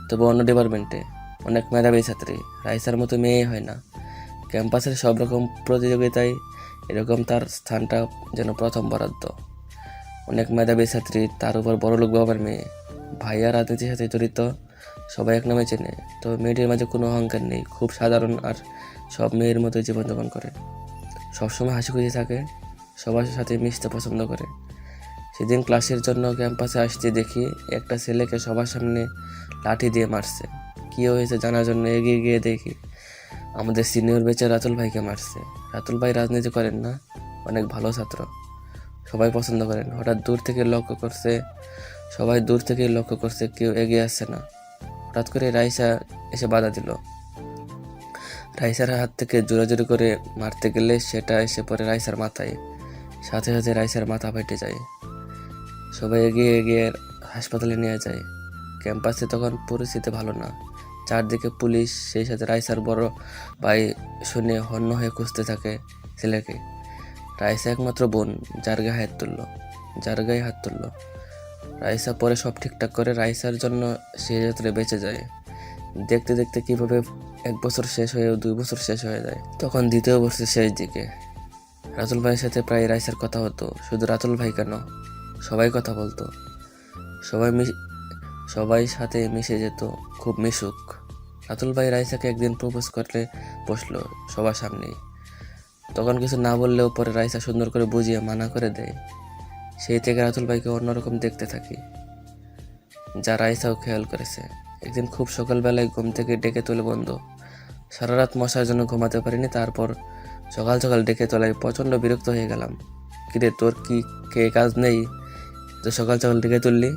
[SPEAKER 9] তবে অন্য ডিপার্টমেন্টে। অনেক মেধাবী ছাত্রী, রাইসার মতো মেয়ে হয় না। ক্যাম্পাসের সব রকম প্রতিযোগিতায় এরকম তার স্থানটা যেন প্রথম বরাদ্দ। অনেক মেধাবী ছাত্রী, তার উপর বড়লোক বাবার মেয়ে। ভাইয়া রাজনীতির সাথে জড়িত, সবাই এক নামে চেনে। তবে মেয়েটির মাঝে কোনো অহংকার নেই, খুব সাধারণ আর সব মেয়ের মতো জীবনযাপন করে। সবসময় হাসি খুশি থাকে, সবার সাথে মিশতে পছন্দ করে। সেদিন ক্লাসের জন্য ক্যাম্পাসে আসতে দেখি একটা ছেলেকে সবার সামনে লাঠি দিয়ে মারছে। কী হয়েছে জানার জন্য এগিয়ে গিয়ে দেখি আমাদের সিনিয়র বেচে রাতুল ভাইকে মারছে। রাতুল ভাই রাজনীতি করেন না, অনেক ভালো ছাত্র, সবাই পছন্দ করেন। হঠাৎ সবাই দূর থেকেই লক্ষ্য করছে কেউ এগিয়ে আসছে না। হঠাৎ করে রাইসা এসে বাধা দিল। রাইসার হাত থেকে জোরাজুরি করে মারতে গেলে সেটা এসে পড়ে রাইসার মাথায়। সাথে সাথে রাইসার মাথা ফেটে যায়। সবাই এগিয়ে এগিয়ে হাসপাতালে নিয়ে যায়। ক্যাম্পাসে তখন পরিস্থিতি ভালো না, চারদিকে পুলিশ, সেই সাথে রাইসার বড় ভাই শুনে হন্য হয়ে খুঁজতে থাকে ছেলেকে। রাইসা একমাত্র বোন, যার গায়ে হাত তুললো। রাইসা পরে সব ঠিকঠাক করে রাইসার জন্য সে যাত্রে বেঁচে যায়। দেখতে দেখতে কীভাবে 1 বছর শেষ হয়ে 2 বছর শেষ হয়ে যায়। তখন 2য় বছরের শেষ দিকে রাতুল ভাইয়ের সাথে প্রায় রাইসার কথা হতো। শুধু রাতুল ভাই কেন, সবাই কথা বলতো, সবাই সাথে মিশে যেত, খুব মিশুক। রাতুল ভাই রাইসাকে একদিন প্রপোজ করতে বসলো সবার সামনেই। তখন কিছু না বললেও পরে রাইসা সুন্দর করে বুঝিয়ে মানা করে দেয়। সেই থেকে রাতুল ভাইকে অন্যরকম দেখতে থাকি, যা রাইসাও খেয়াল করেছে। একদিন খুব সকালবেলায় ঘুম থেকে ডেকে তোলে বন্ধু। সারা রাত মশার জন্য ঘুমাতে পারিনি, তারপর সকাল সকাল ডেকে তোলায় প্রচণ্ড বিরক্ত হয়ে গেলাম। কিরে, তোর কি কাজ নেই তো সকাল সকাল ডেকে তুললি?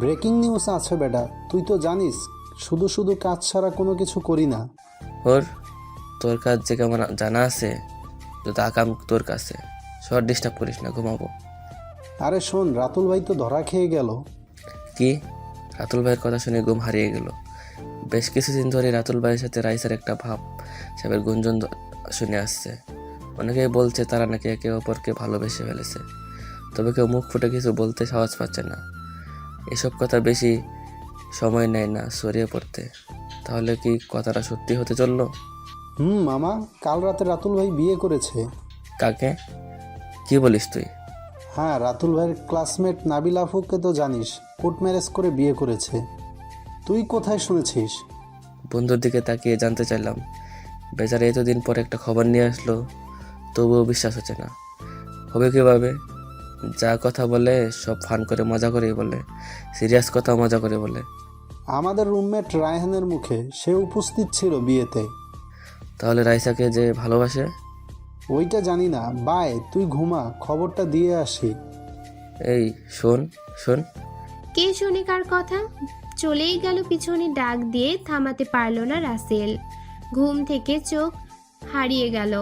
[SPEAKER 8] ব্রেকিং নিউজ আছে বেটা, তুই তো জানিস শুধু শুধু কাজ ছাড়া কোনো কিছু করি না।
[SPEAKER 9] তোর কাজ যে কেমন জানা আছে, তো আকাম তোর কাছে। শর্ট ডিস্টার্ব করিস না, ঘুমাবো।
[SPEAKER 8] আরে শোন, রাতুল ভাই তো ধরা খেয়ে গেল।
[SPEAKER 9] কি? রাতুল ভাইয়ের কথা শুনে ঘুম হারিয়ে গেল। বেশ কিছুদিন ধরে রাতুল ভাইয়ের সাথে রাইসার একটা ভাব সাহেবের গুঞ্জন শুনে আসছে। অনেকেই বলছে তারা নাকি একে অপরকে ভালোবেসে ফেলেছে, তবে কেউ মুখ ফুটে কিছু বলতে সাহস পাচ্ছে না। এসব কথা বেশি সময় নেয় না ছড়িয়ে পড়তে। তাহলে কি কথাটা সত্যি হতে চললো?
[SPEAKER 8] মামা, কাল রাতে রাতুল ভাই বিয়ে করেছে।
[SPEAKER 9] কাকে? কি বলিস তুই?
[SPEAKER 8] হ্যাঁ, রাতুল ভাইয়ের ক্লাসমেট নাবিল আফুকে তো জানিস, কোর্ট ম্যারেজ করে বিয়ে করেছে। তুই কোথায় শুনেছিস?
[SPEAKER 9] বন্ধুর দিকে তাকিয়ে জানতে চাইলাম। বেচারা এতদিন পর একটা খবর নিয়ে আসলো, তবুও বিশ্বাস হচ্ছে না। হবে কীভাবে? যা কথা বলে সব ফান করে মজা করেই বলে, সিরিয়াস কথা মজা করে বলে।
[SPEAKER 8] আমাদের রুমমেট রায়হানের মুখে সে উপস্থিত ছিল বিয়েতে।
[SPEAKER 9] তাহলে রাইসাকে যে ভালোবাসে?
[SPEAKER 8] ওইটা জানি না। বাই, তুই ঘুমা, খবরটা দিয়ে আসি।
[SPEAKER 9] এই শোন।
[SPEAKER 2] কে শুনে কার কথা? চলেই গেল পিছনে ডাক দিয়ে, থামাতে পারল না রাসেল। ঘুম থেকে চোখ হারিয়ে গেল।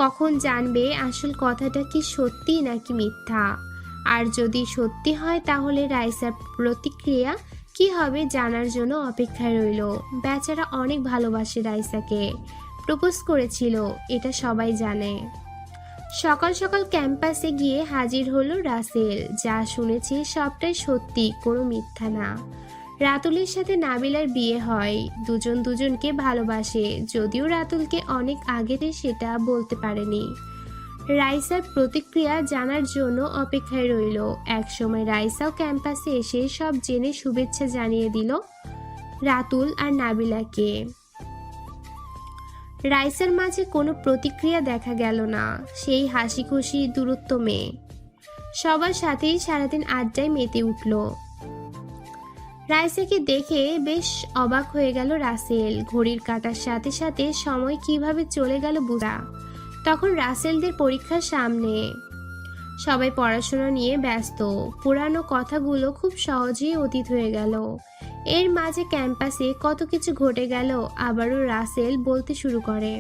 [SPEAKER 2] কখন জানবে আসল কথাটা কি সত্যি নাকি মিথ্যা? আর যদি সত্যি হয় তাহলে রাইসার প্রতিক্রিয়া কি হবে জানার জন্য অপেক্ষায় রইল। বেচারা অনেক ভালোবাসে রাইসাকে, প্রপোজ করেছিল, এটা সবাই জানে। সকাল সকাল ক্যাম্পাসে গিয়ে হাজির হলো রাসেল। যা শুনেছে সবটাই সত্যি, কোনো মিথ্যা না। রাতুলের সাথে নাবিলার বিয়ে হয়। দুজন দুজনকে ভালোবাসে, যদিও রাতুলকে অনেক আগে সেটা বলতে পারেনি। রাইসার প্রতিক্রিয়া জানার জন্য অপেক্ষায় রইল। একসময় রাইসাও ক্যাম্পাসে এসে সব জেনে শুভেচ্ছা জানিয়ে দিল রাতুল আর নাবিলাকে। রাইসার মাঝে কোনো প্রতিক্রিয়া দেখা গেল না। সেই হাসি খুশি দূরত্ব মেয়ে, সবার সাথেই সারাদিন আড্ডায় মেতে উঠল। রাইসাকে দেখে বেশ অবাক হয়ে গেল রাসেল। ঘড়ির কাঁটার সাথে সাথে সময় কিভাবে চলে গেল বুঝা। তখন রাসেলদের পরীক্ষার সামনে, সবাই পড়াশোনা নিয়ে ব্যস্ত। পুরানো কথাগুলো খুব সহজেই অতীত হয়ে গেল। এর মাঝে ক্যাম্পাসে কত কিছু ঘটে গেল। আবারও রাসেল বলতে শুরু করে।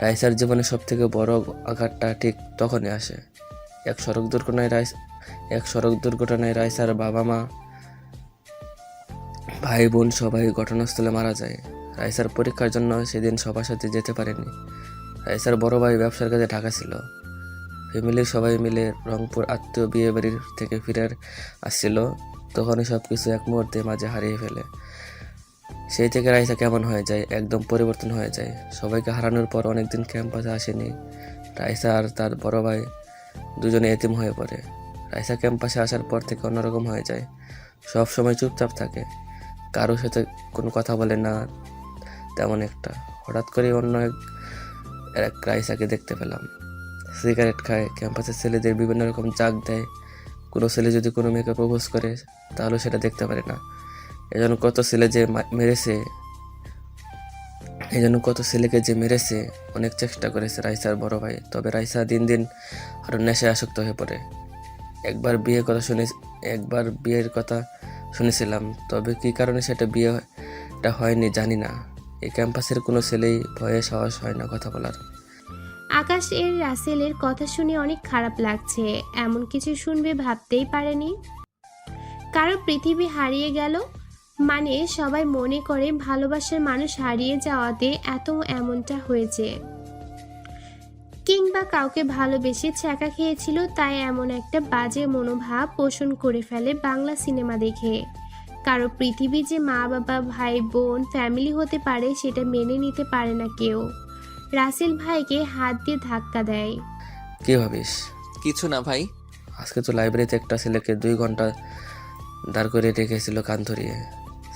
[SPEAKER 9] রাইসার জীবনে সব থেকে বড় আঘাতটা ঠিক তখনই আসে। এক সড়ক দুর্ঘটনায় রাইসার বাবা মা, ভাই বোন সবাই ঘটনাস্থলে মারা যায়। রাইসার পরীক্ষার জন্য সেদিন সবার সাথে যেতে পারেনি। রাইসার বড় ভাই ব্যবসার কাজে ঢাকা ছিল। ফ্যামিলির সবাই মিলে রংপুর আত্মীয় বিয়ে বাড়ির থেকে ফিরে আসছিল। তখনই সব কিছু এক মুহূর্তে মাঝে হারিয়ে ফেলে। সেই থেকে রাইসা কেমন হয়ে যায়, একদম পরিবর্তন হয়ে যায়। সবাইকে হারানোর পর অনেকদিন ক্যাম্পাসে আসেনি। রাইসা আর তার বড় ভাই দুজনে এতিম হয়ে পড়ে। রাইসা ক্যাম্পাসে আসার পর থেকে অন্যরকম হয়ে যায়। সব সময় চুপচাপ থাকে, কারোর সাথে কোনো কথা বলে না তেমন একটা। হঠাৎ করে অন্য এক রাইসাকে দেখতে পেলাম। সিগারেট খায়, ক্যাম্পাসের ছেলেদের বিভিন্ন রকম জাগ দেয়। কোনো ছেলে যদি কোনো মেয়েকে প্রপোজ করে তাহলে সেটা দেখতে পারে না। এজন্য কত ছেলেকে যে মেরেছে অনেক চেষ্টা করেছে রাইসার বড় ভাই। তবে রাইসা দিন দিন আরও নেশায় আসক্ত হয়ে পড়ে। একবার বিয়ের কথা শুনেছিলাম, তবে কী কারণে সেটা বিয়েটা হয়নি জানি না। এই ক্যাম্পাসের কোনো ছেলেই ভয়ে সাহস হয় না কথা বলার।
[SPEAKER 2] আকাশ এর রাসেলের কথা শুনে অনেক খারাপ লাগছে। এমন কিছু শুনবে ভাবতেই পারেনি। কারো পৃথিবী হারিয়ে গেল মানে সবাই মনে করে ভালোবাসার মানুষ হারিয়ে যাওয়াতে এমনটা হয়েছে, কিংবা কাউকে ভালোবেসে ছ্যাঁকা খেয়েছিল তাই এমন একটা বাজে মনোভাব পোষণ করে ফেলে বাংলা সিনেমা দেখে। কারো পৃথিবী যে মা বাবা ভাই বোন ফ্যামিলি হতে পারে সেটা মেনে নিতে পারে না কেউ। রাসেল ভাইকে হাত দিয়ে ধাক্কা দেয়।
[SPEAKER 9] কি ভাবিস?
[SPEAKER 1] কিছু না ভাই।
[SPEAKER 9] আজকে তো লাইব্রেরিতে একটা ছেলেকে 2 ঘন্টা দাঁড় করে রেখেছিল কান ধরিয়ে।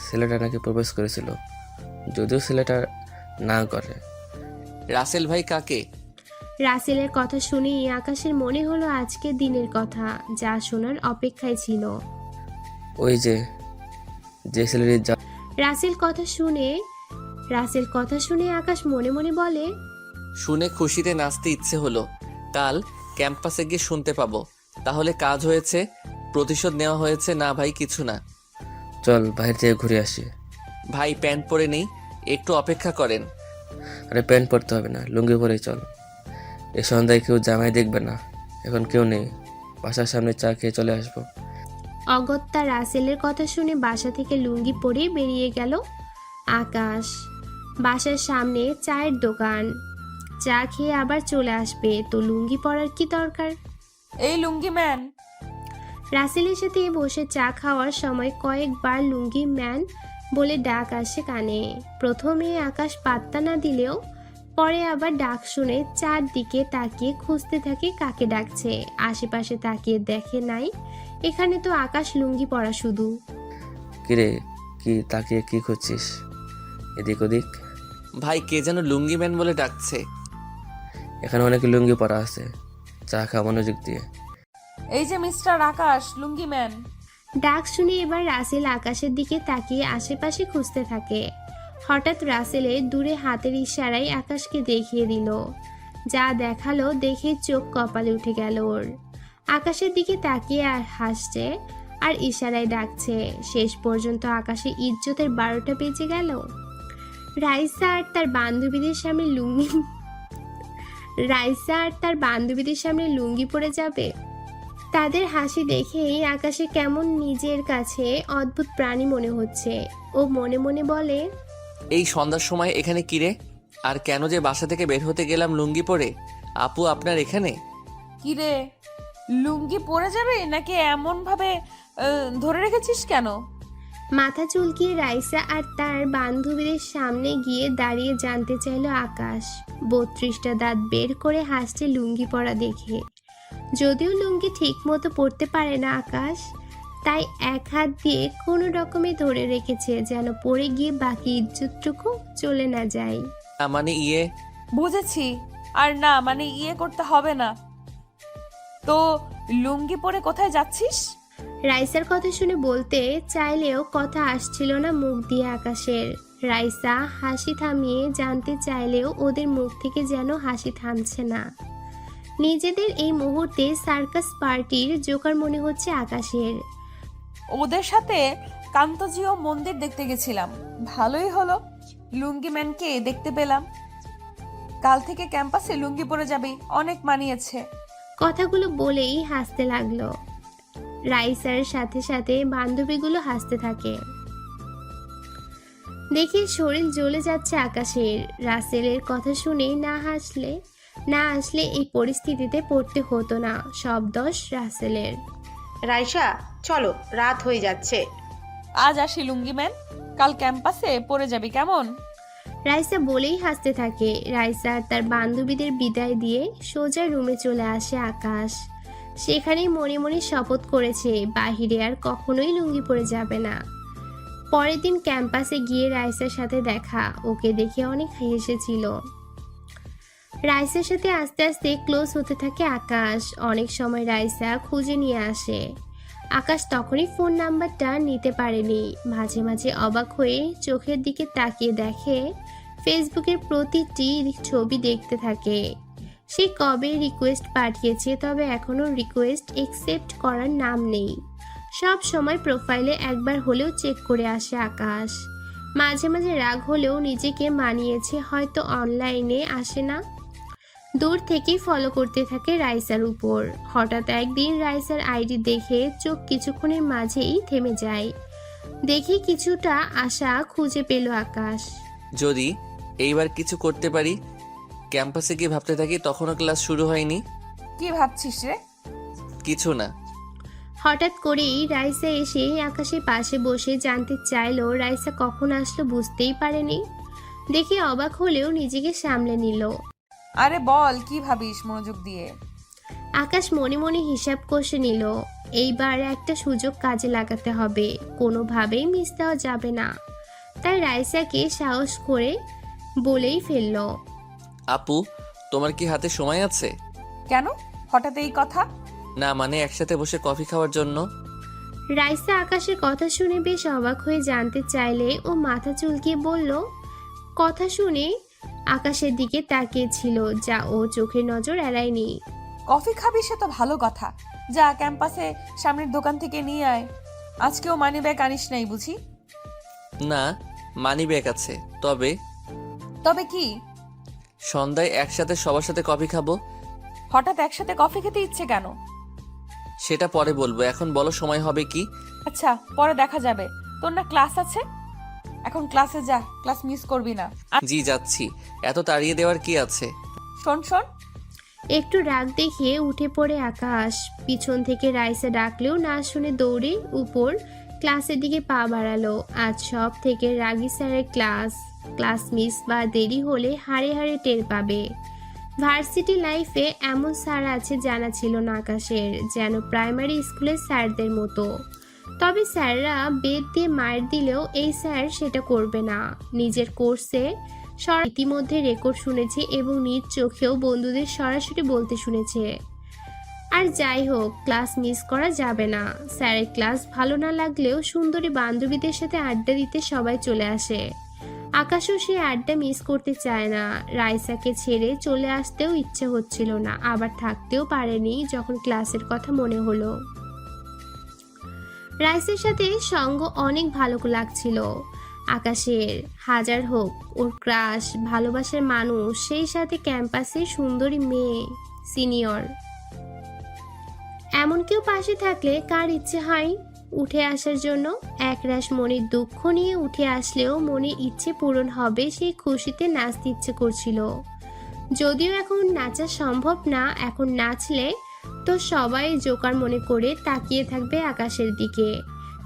[SPEAKER 9] ছেলেটা নাকি প্রবেশ করেছিল, যদিও ছেলেটা না করে।
[SPEAKER 1] রাসেল ভাই কাকে?
[SPEAKER 2] রাসেলের কথা শুনেই আকাশের মনে হলো আজকের দিনের কথা, যা শোনার অপেক্ষায় ছিল।
[SPEAKER 9] ওই যে ছেলেটির
[SPEAKER 2] রাসেল কথা শুনে আকাশ মনে মনে বলে,
[SPEAKER 1] শুনে খুশিতে নাচতে ইচ্ছে হলো। কাল ক্যাম্পাসে গিয়ে শুনতে পাবো। তাহলে কাজ হয়েছে, প্রতিশোধ নেওয়া হয়েছে। না ভাই কিছু না।
[SPEAKER 9] চল বাইরে থেকে ঘুরে আসি।
[SPEAKER 1] ভাই প্যান্ট পরে নেই, একটু অপেক্ষা করেন।
[SPEAKER 9] আরে প্যান্ট পরতে হবে না, লুঙ্গি পরেই চল। এ সন্ধ্যায় কেউ জামাই দেখবে না, এখন কেউ নেই। বাসার সামনে চা খেয়ে চলে আসবো।
[SPEAKER 2] অগত্যা রাসেলের কথা শুনে বাসা থেকে লুঙ্গি পরে বেরিয়ে গেল আকাশ। বাসার সামনে চায়ের দোকান, চা খেয়ে আবার চলে আসবে, তো লুঙ্গি পরার কি দরকার।
[SPEAKER 3] এই লুঙ্গি ম্যান।
[SPEAKER 2] রাসেলের সাথে বসে চা খাওয়ার সময় কয়েকবার লুঙ্গি ম্যান বলে ডাক আসে কানে। প্রথমে আকাশ পাত্তা না দিলেও পরে আবার ডাক শুনে চারদিকে তাকিয়ে খুঁজতে থাকে কাকে ডাকছে। আশেপাশে তাকিয়ে দেখে নাই, এখানে তো আকাশ লুঙ্গি পরা শুধু।
[SPEAKER 9] কিরে, কি তাকিয়ে কি খুঁজছিস এদিক ওদিক?
[SPEAKER 1] ভাই কে যেন লুঙ্গি ম্যান বলে ডাকছে।
[SPEAKER 9] এখানে অনেক লুঙ্গি পরা আছে, চা খা মনোযোগ দিয়ে।
[SPEAKER 3] এই যে মিস্টার আকাশ, লুঙ্গি ম্যান।
[SPEAKER 2] ডাক শুনে এবার রাসেল আকাশের দিকে তাকিয়ে আশেপাশে খুঁজতে থাকে। হঠাৎ রাসেলের দূরে হাতের ইশারায় আকাশকে দেখিয়ে দিল। যা দেখালো দেখে চোখ কপালে উঠে গেল ওর। আকাশের দিকে তাকিয়ে আর হাসছে আর ইশারায় ডাকছে। শেষ পর্যন্ত আকাশের ইজ্জতের 12টা বেজে গেল। রাইসা আর তার বান্ধবীদের সামনে লুঙ্গি পরে যাবে। তাদের হাসি দেখেই আকাশে কেমন নিজের কাছে অদ্ভুত প্রাণী মনে হচ্ছে। ও মনে মনে বলে,
[SPEAKER 1] এই সন্ধ্যার সময় এখানে কিরে? আর কেন যে বাসা থেকে বের হতে গেলাম লুঙ্গি পরে? আপু আপনার এখানে?
[SPEAKER 3] কিরে, লুঙ্গি পরে যাবে নাকি এমন ভাবে ধরে রেখেছিস কেন?
[SPEAKER 2] মাথা চুলকিয়ে রাইসা আর তার বান্ধবীদের সামনে গিয়ে দাঁড়িয়ে জানতে চাইল আকাশ। 32টা দাঁত বের করে হাসছে লুঙ্গি পরা দেখে। যদিও লুঙ্গি ঠিক মতো পরতে পারে না আকাশ, তাই এক হাত দিয়ে কোনো রকমে ধরে রেখেছে যেন পড়ে গিয়ে বাকি ইজ্জতটুকু চলে না যায়।
[SPEAKER 1] মানে
[SPEAKER 3] বুঝেছি। আর না মানে করতে হবে না। তো লুঙ্গি পরে কোথায় যাচ্ছিস?
[SPEAKER 2] রাইসার কথা শুনে বলতে চাইলেও কথা আসছিল না মুখ দিয়ে আকাশের। রাইসা হাসি থামিয়ে জানতে চাইলেও ওদের মুখ থেকে যেন হাসি থামছে না। নিজেদের এই মুহূর্তে সার্কাস পার্টির জোকার মনে হচ্ছে আকাশের।
[SPEAKER 3] ওদের সাথে কান্তজিও মন্দির দেখতে গেছিলাম, ভালোই হলো লুঙ্গি ম্যানকে দেখতে পেলাম। কাল থেকে ক্যাম্পাসে লুঙ্গি পরে যাবি, অনেক মানিয়েছে।
[SPEAKER 2] কথাগুলো বলেই হাসতে লাগলো। রাইসার সাথে সাথে বান্ধবীগুলো হাসতে থাকে। দেখে শরীর জ্বলে যাচ্ছে আকাশের। রাসেলের কথা শুনে না আসলে এই পরিস্থিতিতে পড়তে হতো না। সব দোষ রাসেলের।
[SPEAKER 4] রাইসা চলো, রাত হয়ে যাচ্ছে।
[SPEAKER 3] আজ আসি লুঙ্গি ম্যান, কাল ক্যাম্পাসে পরে যাবি কেমন?
[SPEAKER 2] রাইসা বলেই হাসতে থাকে। রাইসা আর তার বান্ধবীদের বিদায় দিয়ে সোজা রুমে চলে আসে আকাশ। সেখানেই মনে মনে শপথ করেছে বাহিরে আর কখনোই লুঙ্গি পরে যাবে না। পরের দিন ক্যাম্পাসে গিয়ে রাইসার সাথে দেখা। ওকে দেখে অনেক হেসেছিল। রাইসার সাথে আস্তে আস্তে ক্লোজ হতে থাকে আকাশ। অনেক সময় রাইসা খুঁজে নিয়ে আসে। আকাশ তখনই ফোন নাম্বারটা নিতে পারেনি। মাঝে মাঝে অবাক হয়ে চোখের দিকে তাকিয়ে দেখে ফেসবুকের প্রতিটি ছবি দেখতে থাকে। সে কবে রিকোয়েস্ট পাঠিয়েছে, তবে এখনও রিকোয়েস্ট একসেপ্ট করার নাম নেই। সব সময় প্রোফাইলে একবার হলেও চেক করে আসে আকাশ। মাঝে মাঝে রাগ হলেও নিজেকে মানিয়েছে, হয়তো অনলাইনে আসে না। দূর থেকেই ফলো করতে থাকে রাইসার উপর। হঠাৎ একদিন রাইসার আইডি দেখে চোখ কিছুক্ষণের মাঝেই থেমে যায়। দেখে কিছুটা আশা খুঁজে পেল আকাশ।
[SPEAKER 1] যদি এইবার কিছু করতে পারি। ক্যাম্পাসে গিয়ে ভাবতে থাকি, তখনও ক্লাস শুরু হয়নি।
[SPEAKER 3] কি ভাবছিস রে?
[SPEAKER 1] কিছু না।
[SPEAKER 2] হঠাৎ করেই রাইসা এসে আকাশের পাশে বসে জানতে চাইলো রাইসা কখন আসলো, বুঝতেই পারেনি। দেখে অবাক হলেও নিজেকে সামলে নিল।
[SPEAKER 3] আরে বল, কি ভাবিস মনোযোগ দিয়ে?
[SPEAKER 2] আকাশ মনে মনে হিসাব কষে নিল। এইবার একটা সুযোগ কাজে লাগাতে হবে, কোনোভাবেই মিস দেওয়া যাবে না। তাই রাইসাকে সাহস করে বলেই ফেলল,
[SPEAKER 1] আপু, তোমার কি হাতে সময় আছে?
[SPEAKER 3] কেন হঠাৎ এই কথা?
[SPEAKER 1] না মানে একসাথে বসে কফি খাওয়ার জন্য।
[SPEAKER 2] রাইসা আকাশের কথা শুনে বেশ অবাক হয়ে জানতে চাইলে ও মাথা চুলকিয়ে বলল। কথা শুনে আকাশের দিকে তাকিয়েছিল, যা ও চোখের নজর এড়ায়নি।
[SPEAKER 3] কফি খাবি সে তো ভালো কথা, যা ক্যাম্পাসে সামনের দোকান থেকে নিয়ে আয়। আজকেও মানি ব্যাগ আনিস নাই বুঝি?
[SPEAKER 1] না, মানি ব্যাগ আছে।
[SPEAKER 3] তবে কি?
[SPEAKER 1] সন্ধ্যায় একসাথে সবার সাথে কফি খাবো।
[SPEAKER 3] হঠাৎ একসাথে কফি খেতে ইচ্ছে কেন?
[SPEAKER 1] সেটা পরে বলবো, এখন বলো সময় হবে কি?
[SPEAKER 3] আচ্ছা, পরে দেখা যাবে। তোর না ক্লাস আছে, এখন ক্লাসে যা, ক্লাস মিস করবি না।
[SPEAKER 1] জি যাচ্ছি, এত তাড়িয়ে দেওয়ার কি আছে?
[SPEAKER 3] শোন শোন।
[SPEAKER 2] একটু রাগ দেখিয়ে উঠে পড়ে আকাশ। পিছন থেকে রাইসা ডাকলেও না শুনে দৌড়ে উপর ক্লাসের দিকে পা বাড়ালো। আজ সব থেকে রাগী স্যারের ক্লাস মিস বা দেরি হলে হাড়ে হাড়ে টের পাবে। ভার্সিটি লাইফে এমন স্যার আছে জানা ছিল না আকাশের, যেন প্রাইমারি স্কুলের স্যারদের মতো। তবে স্যাররা বেদ দিয়ে মার দিলেও এই স্যার সেটা করবে না। নিজের কোর্সে ইতিমধ্যে রেকর্ড শুনেছে এবং নিজ চোখেও বন্ধুদের সরাসরি বলতে শুনেছে। আর যাই হোক, ক্লাস মিস করা যাবে না। স্যারের ক্লাস ভালো না লাগলেও সুন্দরী বান্ধবীদের সাথে আড্ডা দিতে সবাই চলে আসে। আকাশও সে আড্ডা মিস করতে চায় না। রাইসাকে ছেড়ে চলে আসতেও ইচ্ছে হচ্ছিল না, আবার থাকতেও পারেনি যখন ক্লাসের কথা মনে হলো। রাইসের সাথে সঙ্গ অনেক ভালো লাগছিল আকাশের। হাজার হোক ওর ক্রাশ, ভালোবাসার মানুষ, সেই সাথে ক্যাম্পাসের সুন্দরী মেয়ে, সিনিয়র, এমন কেউ পাশে থাকলে কার ইচ্ছে হয় উঠে আসার জন্য? একরাশ মনের দুঃখ নিয়ে উঠে আসলেও মনের ইচ্ছে পূরণ হবে সেই খুশিতে নাচতে ইচ্ছে করছিল। যদিও এখন নাচা সম্ভব না, এখন নাচলে তো সবাই জোকার মনে করে তাকিয়ে থাকবে আকাশের দিকে।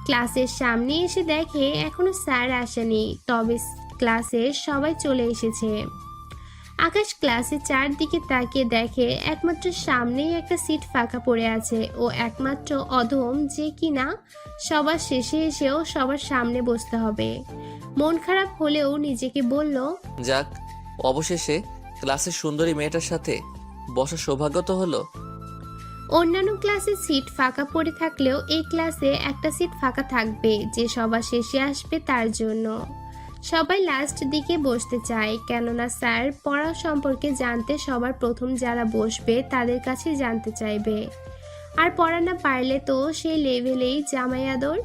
[SPEAKER 2] ক্লাসের সামনে এসে দেখে এখনো স্যার আসেনি, তবে ক্লাসের সবাই চলে এসেছে। আকাশ ক্লাসে চারদিকে তাকিয়ে দেখে একমাত্র সামনেই একটা সিট ফাঁকা পড়ে আছে। ও একমাত্র অধম যে কিনা সবার শেষে এসেও সবার সামনে বসতে হবে। মন খারাপ হলেও নিজেকে বলল,
[SPEAKER 1] যাক, অবশেষে ক্লাসের সুন্দরী মেয়েটার সাথে বসার সৌভাগ্য তো হলো।
[SPEAKER 2] অন্যান্য ক্লাসে সিট ফাঁকা পড়ে থাকলেও এই ক্লাসে একটা সিট ফাঁকা থাকবে, যে সবার শেষে আসবে তার জন্য। সবাই লাস্ট দিকে বসতে চায়, কেননা স্যার পড়া সম্পর্কে জানতে সবার প্রথম যারা বসবে তাদের কাছে জানতে চাইবে। আর পড়া না পারলে তো সেই লেভেলেই জামাই আদর,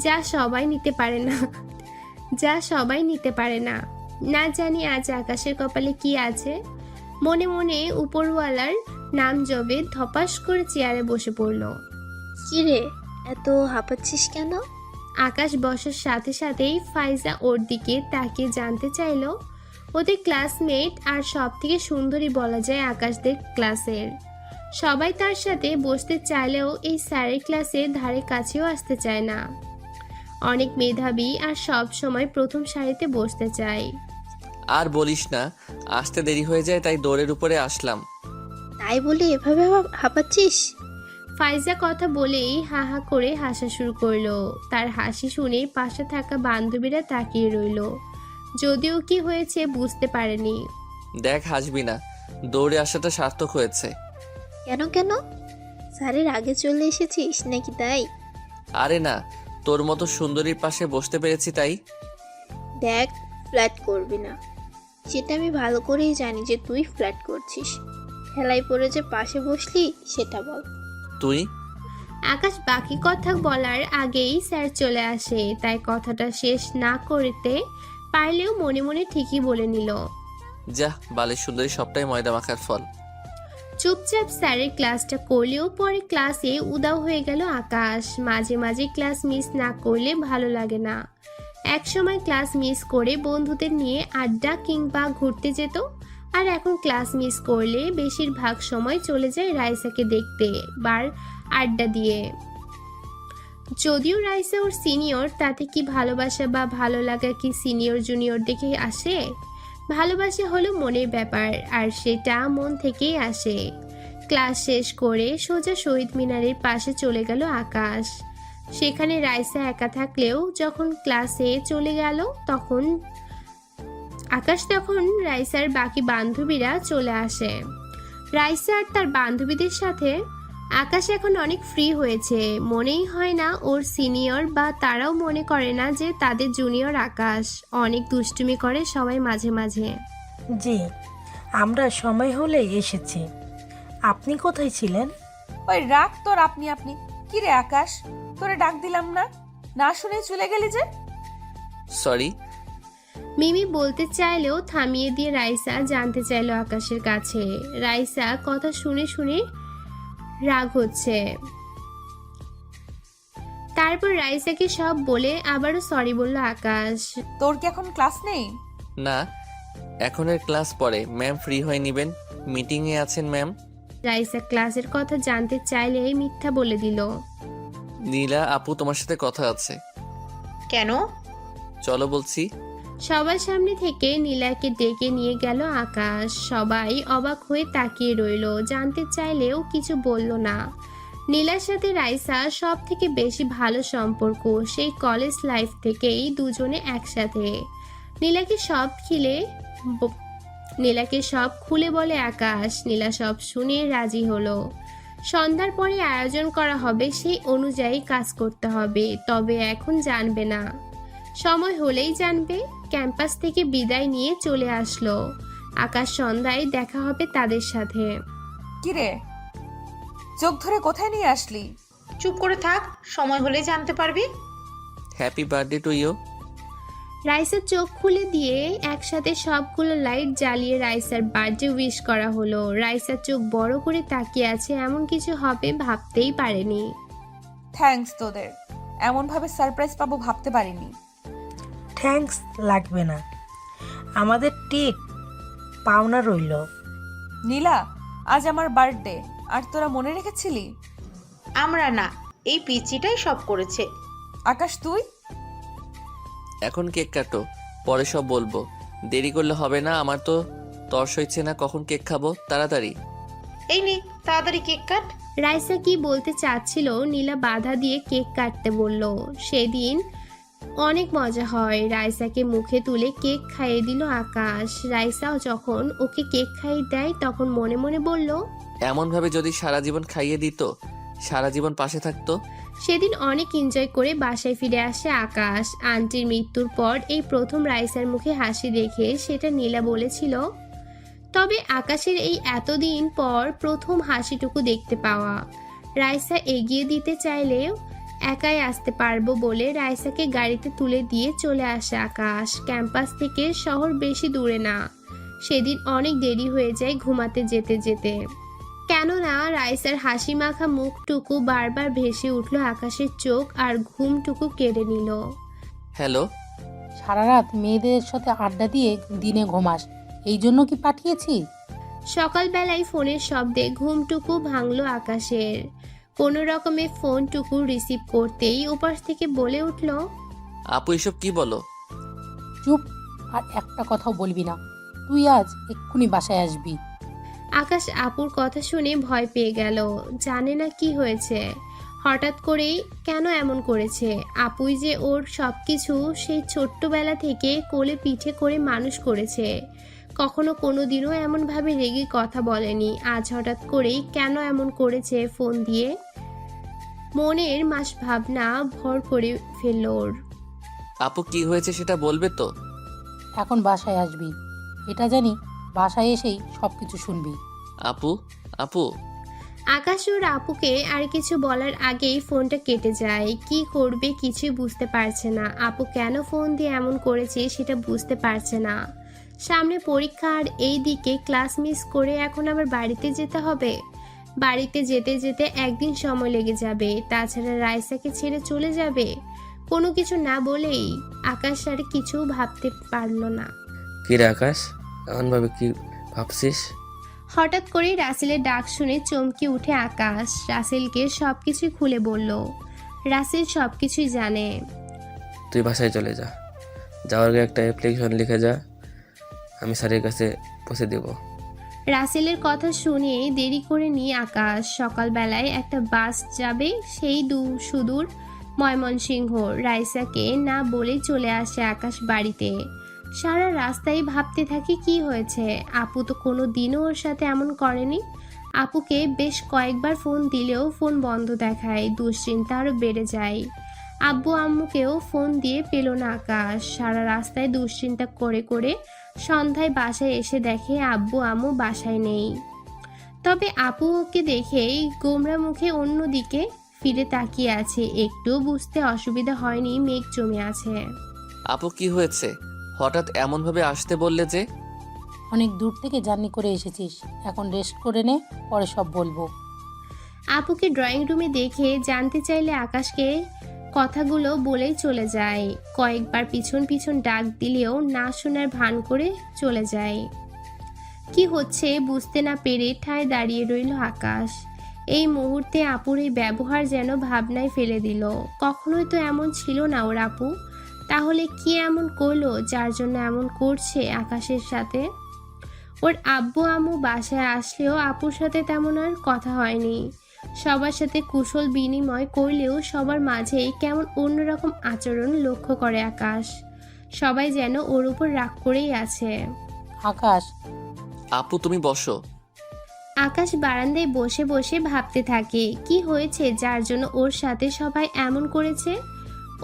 [SPEAKER 2] যা সবাই নিতে পারে না। না জানি আজ আকাশের কপালে কি আছে। মনে মনে উপরওয়ালার নাম জবে ধপাস করে চেয়ারে বসে পড়ল।
[SPEAKER 14] কিরে, এত হাঁপাচ্ছিস কেন?
[SPEAKER 2] আকাশ বসার সাথে সাথেই ফাইজা ওর দিকে তাকিয়ে জানতে চাইল। ওদের ক্লাসমেট আর সব থেকে সুন্দরী বলা যায় আকাশদের ক্লাসের। সবাই তার সাথে বসতে চাইলেও এই স্যারের ক্লাসে ধারে কাছেও আসতে চায় না। অনেক মেধাবী আর সব সময় প্রথম সারিতে বসতে চায়।
[SPEAKER 1] আর বলিস না, আসতে দেরি হয়ে যায়, তাই দৌড়ের উপরে আসলাম।
[SPEAKER 14] তাই বলে এভাবে হাঁপাচ্ছিস?
[SPEAKER 2] ফাইজা কথা বলেই হা হা করে হাসা শুরু করলো। তার হাসি শুনে পাশে থাকা বান্ধবীরা তাকিয়ে রইল, যদিও কি হয়েছে বুঝতে পারেনি।
[SPEAKER 1] দেখ, হাসবি না, দৌড়ে আসাটা সার্থক হয়েছে।
[SPEAKER 14] কেন কেন? স্যারের আগে চলে এসেছিস নাকি তাই?
[SPEAKER 1] আরে না, তোর মতো সুন্দরীর পাশে বসতে পেরেছি তাই।
[SPEAKER 14] দেখ, ফ্ল্যাট করবি না, সেটা আমি ভালো করেই জানি যে তুই ফ্ল্যাট করছিস। খেলায় পড়ে যে পাশে বসলি সেটা বল।
[SPEAKER 1] তুই?
[SPEAKER 2] আকাশ বাকি কথা বলার আগেই স্যার চলে আসে, তাই কথাটা শেষ না করতে পারলেও মনে মনে ঠিকই বলে নিল।
[SPEAKER 1] যা, বালের সুন্দরী সবটাই ময়দা মাখার ফল।
[SPEAKER 2] চুপচাপ স্যারের ক্লাসটা করলেও পরে ক্লাসে উদাও হয়ে গেল আকাশ। মাঝে মাঝে ক্লাস মিস না করলে ভালো লাগে না। একসময় ক্লাস মিস করে বন্ধুদের নিয়ে আড্ডা কিংবা ঘুরতে যেত, আর এখন ক্লাস মিস করলে বেশিরভাগ সময় চলে যায় রাইসাকে দেখতে বার আড্ডা দিয়ে। যদিও রাইসা ওর সিনিয়র, তাতে কি ভালোবাসা বা ভালো লাগা কি সিনিয়র জুনিয়র দেখে আসে? ভালোবাসা হলো মনের ব্যাপার, আর সেটা মন থেকেই আসে। ক্লাস শেষ করে সোজা শহীদ মিনারের পাশে চলে গেল আকাশ। সেখানে রাইসা একা থাকলেও যখন ক্লাসে চলে গেল তখন রাইসার বাকি বান্ধবীরা চলে আসে। রাইসা আর তার বান্ধবীদের সাথে আকাশ এখন অনেক ফ্রি হয়েছে। মনেই হয় না ওর সিনিয়র, বা তারাও মনে করে না যে তাদের জুনিয়র আকাশ। অনেক দুষ্টুমি করে সবাই মাঝে মাঝে।
[SPEAKER 15] জি, আমরা সময় হলে এসেছি। আপনি কোথায় ছিলেন?
[SPEAKER 3] ওই রাখ তোর আপনি আপনি। কি রে আকাশ, তোরে ডাক দিলাম না, না শুনে চলে গেলি যে?
[SPEAKER 1] সরি।
[SPEAKER 2] মিমি বলতে চাইলেও থামিয়ে দিয়ে রাইসা জানতে চাইলো আকাশের কাছে। রাইসা কথা শুনে শুনে রাগ হচ্ছে। তারপর রাইসাকে সব বলে আবারও সরি বলল আকাশ।
[SPEAKER 3] তোর কি এখন ক্লাস নেই?
[SPEAKER 1] না, এখনের ক্লাস পরে। ম্যাম ফ্রি হয়ে নিবেন, মিটিংয়ে আছেন ম্যাম।
[SPEAKER 2] রাইসা ক্লাসের কথা জানতে চাইলে মিথ্যা বলে দিল।
[SPEAKER 1] নীলা আপু, তোমার সাথে কথা আছে।
[SPEAKER 4] কেন?
[SPEAKER 1] চলো বলছি।
[SPEAKER 2] সবার সামনে থেকে নীলাকে ডেকে নিয়ে গেল আকাশ। সবাই অবাক হয়ে তাকিয়ে রইল, জানতে চাইলেও কিছু বলল না। নীলার সাথে রাইসা সব থেকে বেশি ভালো সম্পর্ক, সেই কলেজ লাইফ থেকেই দুজনে একসাথে। নীলাকে সব খুলে বলে আকাশ। নীলা সব শুনে রাজি হলো। সন্ধ্যার পরে আয়োজন করা হবে, সেই অনুযায়ী কাজ করতে হবে। তবে এখন জানবে না, সময় হলেই জানবে। ক্যাম্পাস থেকে বিদায় নিয়ে চলে আসলো আকাশ। সন্ধ্যায় দেখা হবে তাদের সাথে।
[SPEAKER 3] কিরে, চোখ ধরে কোথায় নিয়ে আসলি?
[SPEAKER 4] চুপ করে থাক, সময় হলে জানতে পারবি।
[SPEAKER 1] Happy birthday to you.
[SPEAKER 2] রাইসার চোখ খুলে দিয়ে একসাথে সবগুলো লাইট জ্বালিয়ে রাইসার বার্থডে উইশ করা হলো। রাইসার চোখ বড় করে তাকিয়ে আছে, এমন কিছু হবে ভাবতেই পারেনি।
[SPEAKER 3] থ্যাঙ্কস তোদের, এমন ভাবে সারপ্রাইজ পাবো ভাবতে পারিনি।
[SPEAKER 15] থ্যাঙ্কস লাগবে না, আমাদের টিট পাওনা রইল।
[SPEAKER 3] নীলা, আজ আমার বার্থডে, আর তোরা মনে রেখেছিলি?
[SPEAKER 4] আমরা না, এই পিচিটাই সব করেছে।
[SPEAKER 3] আকাশ তুই?
[SPEAKER 1] এখন কেক কাটো, পরে সব বলবো। দেরি করলে হবে না, আমার তো তর্স হচ্ছে না কখন কেক খাবো। তাড়াতাড়ি।
[SPEAKER 4] এই নে, তাড়াতাড়ি কেক কাট।
[SPEAKER 2] রাইসা কি বলতে চাচ্ছিল নীলা বাধা দিয়ে কেক কাটতে বলল। সেদিন অনেক মজা হয়। রাইসাকে মুখে তুলে কেক খাইয়ে দিল আকাশ। রাইসাও যখন ওকে কেক খাইয়ে দেয় তখন মনে মনে বলল,
[SPEAKER 1] এমনভাবে যদি সারা জীবন খাইয়ে দিত, সারা জীবন পাশে থাকতো।
[SPEAKER 2] সেদিন অনেক এনজয় করে বাসায় ফিরে আসে আকাশ। আন্টির মৃত্যুর পর এই প্রথম রাইসার মুখে হাসি দেখে সেটা নীলা বলেছিল। তবে আকাশের এই এতদিন পর প্রথম হাসিটুকু দেখতে পাওয়া। রাইসা এগিয়ে দিতে চাইলেও একাই আসতে পারবো বলে রাইসাকে গাড়িতে তুলে দিয়ে চলে আসে আকাশ। ক্যাম্পাস থেকে শহর বেশি দূরে না। সেদিন অনেক দেরি হয়ে যায় ঘুমাতে যেতে যেতে। কেননা রাইসার হাসি মাখা মুখটুকু বারবার ভেসে উঠল আকাশের চোখ আর ঘুমটুকু কেড়ে নিল।
[SPEAKER 1] হ্যালো।
[SPEAKER 7] সারা রাত মেয়েদের সাথে আড্ডা দিয়ে দিনে ঘুমাস, এই জন্য কি পাঠিয়েছি?
[SPEAKER 2] সকালবেলায় ফোনের শব্দে ঘুমটুকু ভাঙলো আকাশের। কোনো রকমে ফোনটুকু রিসিভ করতেই ওপাশ থেকে বলে উঠল,
[SPEAKER 1] আপু এসব কি বলো?
[SPEAKER 7] চুপ, আর একটা কথাও বলবি না। তুই আজ এক্ষুনি বাসায় আসবি।
[SPEAKER 2] আকাশ আপুর কথা শুনে ভয় পেয়ে গেল। জানে না কি হয়েছে, হঠাৎ করেই কেন এমন করেছে। আপুই যে ওর সবকিছু সেই ছোট্টবেলা থেকে কোলে পিঠে করে মানুষ করেছে। কখনো কোনো দিনও এমনভাবে রেগে কথা বলেনি। আজ হঠাৎ করেই কেন এমন করেছে ফোন দিয়ে? মনের মাস ভাবনা ভর করে ফেলল ওর।
[SPEAKER 1] আপু কি হয়েছে সেটা বলবে তো?
[SPEAKER 7] এখন বাসায় আসবি, এটা জানি। বাসায় এসেই সব কিছু শুনবি।
[SPEAKER 1] আপু আপু
[SPEAKER 2] আকাশ ওর আপুকে আর কিছু বলার আগেই ফোনটা কেটে যায়। কি করবে কিছুই বুঝতে পারছে না। আপু কেন ফোন দিয়ে এমন করেছে সেটা বুঝতে পারছে না। সামনে পরীক্ষা আর এই দিকে ক্লাস মিস করে এখন আবার বাড়িতে যেতে হবে। বাড়িতে যেতে যেতে একদিন সময় লেগে যাবে। তাছাড়া রাইসাকে ছেড়ে চলে যাবে। কোনো কিছু না বলেই আকাশ আর কিছু ভাবতে পারল না।
[SPEAKER 9] কি রে আকাশ, এমনভাবে কি ভাবছিস?
[SPEAKER 2] হঠাৎ করে রাসেলের ডাক শুনে চমকে উঠে আকাশ। রাসেলকে সবকিছুই খুলে বলল। রাসেল সবকিছুই জানে।
[SPEAKER 9] তুই বাসায় চলে যা, যাওয়ার আগে একটা অ্যাপ্লিকেশন লিখে যা, আমি স্যারের কাছে পৌঁছে দেব।
[SPEAKER 2] রাসেলের কথা শুনে দেরি করে নিয়ে আকাশ। সকালবেলায় একটা বাস যাবে সেই সুদূর ময়মনসিংহ। রাইসাকে না বলেই চলে আসে আকাশ বাড়িতে। সারা রাস্তায় ভাবতে থাকে কি হয়েছে। আপু তো কোনো দিনও ওর সাথে এমন করেনি। আপুকে বেশ কয়েকবার ফোন দিলেও ফোন বন্ধ দেখায়। দুশ্চিন্তা আরও বেড়ে যায়। আব্বু আম্মুকেও ফোন দিয়ে পেল না আকাশ। সারা রাস্তায় দুশ্চিন্তা করে করে সন্ধ্যায় বাসায় এসে দেখে আব্বু আম্মু বাসায় নেই। তবে আপু ওকে দেখেই গোমরা মুখে অন্যদিকে ফিরে তাকিয়ে আছে। একটুও বুঝতে অসুবিধা হয়নি মেঘ জমে আছে।
[SPEAKER 1] আপু কি হয়েছে? হঠাৎ এমনভাবে আসতে বললে যে?
[SPEAKER 7] অনেক দূর থেকে জার্নি করে এসেছিস, এখন রেস্ট করে নে, পরে সব বলবো।
[SPEAKER 2] আপুকে ড্রয়িং রুমে দেখে জানতে চাইলে আকাশকে কথাগুলো বলেই চলে যায়। কয়েকবার পিছন পিছন ডাক দিলেও না শোনার ভান করে চলে যায়। কি হচ্ছে বুঝতে না পেরে ঠায় দাঁড়িয়ে রইল আকাশ। এই মুহূর্তে আপুর এই ব্যবহার যেন ভাবনায় ফেলে দিল। কখনোই তো এমন ছিল না ওর আপু। তাহলে কি এমন করলো যার জন্য এমন করছে আকাশের সাথে? ওর আব্বু আম্মু বাসায় আসলেও আপুর সাথে তেমন আর কথা হয়নি। সবার সাথে কুশল বিনিময় করলেও সবার মাঝেই কেমন অন্যরকম আচরণ লক্ষ্য করে আকাশ। সবাই যেন ওর উপর রাগ করেই আছে।
[SPEAKER 7] আকাশ,
[SPEAKER 1] আপু তুমি বসো।
[SPEAKER 2] আকাশ বারান্দায় বসে বসে ভাবতে থাকে কি হয়েছে যার জন্য ওর সাথে সবাই এমন করেছে।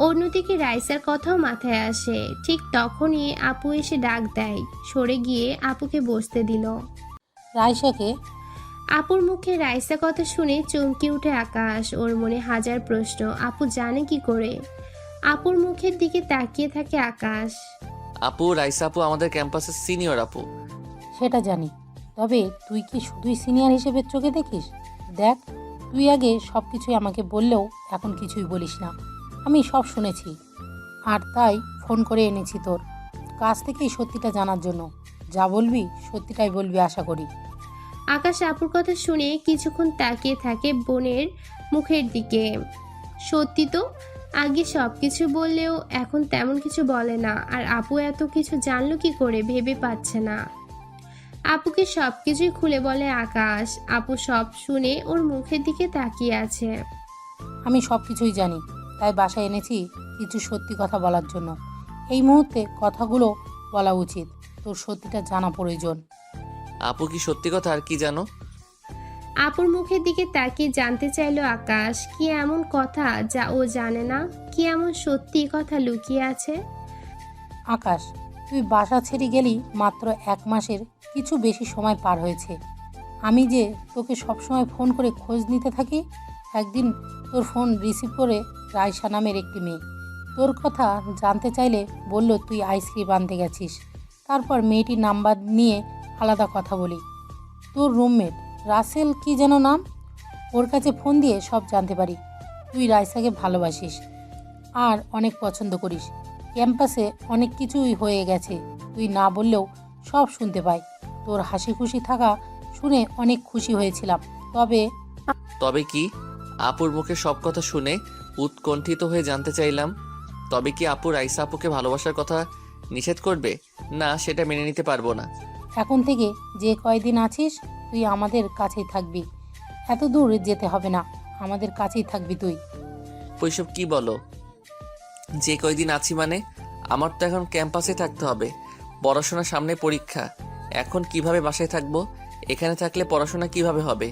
[SPEAKER 2] অন্যদিকে রাইসার কথাও মাথায় আসে। ঠিক তখনই আপু এসে ডাক দেয়। সরে গিয়ে আপুকে বসতে দিল।
[SPEAKER 7] রাইসাকে?
[SPEAKER 2] আপুর মুখে রাইসা কথা শুনে চমকে উঠে আকাশ। ওর মনে হাজার প্রশ্ন। আপু জানে কি করে? আপুর মুখের দিকে তাকিয়ে থাকে আকাশ।
[SPEAKER 1] আপু রাইসা আপু আমাদের ক্যাম্পাসের সিনিয়র আপু।
[SPEAKER 7] সেটা জানি, তবে তুই কি শুধুই সিনিয়র হিসেবে চোখে দেখিস? দেখ, তুই আগে সব কিছুই আমাকে বললেও এখন কিছুই বলিস না। আমি সব শুনেছি, আর তাই ফোন করে এনেছি তোর কাছ থেকেই সত্যিটা জানার জন্য। যা বলবি সত্যিটাই বলবি আশা করি।
[SPEAKER 2] আকাশ আপুর কথা শুনে কিছুক্ষণ তাকিয়ে থাকে বোনের মুখের দিকে। সত্যি তো, আগে সব কিছু বললেও এখন তেমন কিছু বলে না। আর আপু এত কিছু জানলো কি করে ভেবে পাচ্ছে না। আপুকে সব কিছুই খুলে বলে আকাশ। আপু সব শুনে ওর মুখের দিকে তাকিয়ে আছে।
[SPEAKER 7] আমি সব কিছুই জানি, তাই বাসায় এনেছি কিছু সত্যি কথা বলার জন্য। এই মুহূর্তে কথাগুলো বলা উচিত, তোর সত্যিটা জানা প্রয়োজন।
[SPEAKER 1] আপু কি সত্যি কথা আর কি জানো?
[SPEAKER 2] আপুর মুখের দিকে তাকিয়ে জানতে চাইলো আকাশ, কি এমন কথা যা ও জানে না? কি এমন সত্যি কথা লুকিয়ে আছে?
[SPEAKER 7] আকাশ, তুই বাসা ছেড়ে গেলি মাত্র 1 মাসের কিছু বেশি সময় পার হয়েছে। আমি যে তোকে সবসময় ফোন করে খোঁজ নিতে থাকি, একদিন তোর ফোন রিসিভ করে রায়সা নামের একটি মেয়ে তোর কথা জানতে চাইলে বলল তুই আইসক্রিম আনতে গেছিস। তারপর মেয়েটির নাম্বার নিয়ে আলাদা কথা বলি। তোর রুমমেট রাসেল কি যেন নাম, ওর কাছে ফোন দিয়ে সব জানতে পারি। তুই রায়সাকে ভালোবাসিস আর অনেক পছন্দ করিস। ক্যাম্পাসে অনেক কিছুই হয়ে গেছে, তুই না বললেও সব শুনতে পাই। তোর হাসি খুশি থাকা শুনে অনেক খুশি হয়েছিলাম।
[SPEAKER 1] তবে কি? আপুর মুখে সব কথা শুনে উৎকণ্ঠিত হয়ে জানতে চাইলাম, তবে কি আপু রাইসা আপুকে ভালোবাসার কথা নিষেধ করবে? না, সেটা মেনে নিতে পারবো না।
[SPEAKER 7] এখন থেকে যে কয়দিন আছিস তুই আমাদের কাছেই থাকবি, এত দূর যেতে হবে না, আমাদের কাছেই থাকবি তুই।
[SPEAKER 1] ওইসব কি বলো? যে কয়দিন আছি মানে? আমার তো এখন ক্যাম্পাসে থাকতে হবে, পড়াশোনার সামনে পরীক্ষা। এখন কিভাবে বাসায় থাকবো? এখানে থাকলে পড়াশোনা কিভাবে হবে?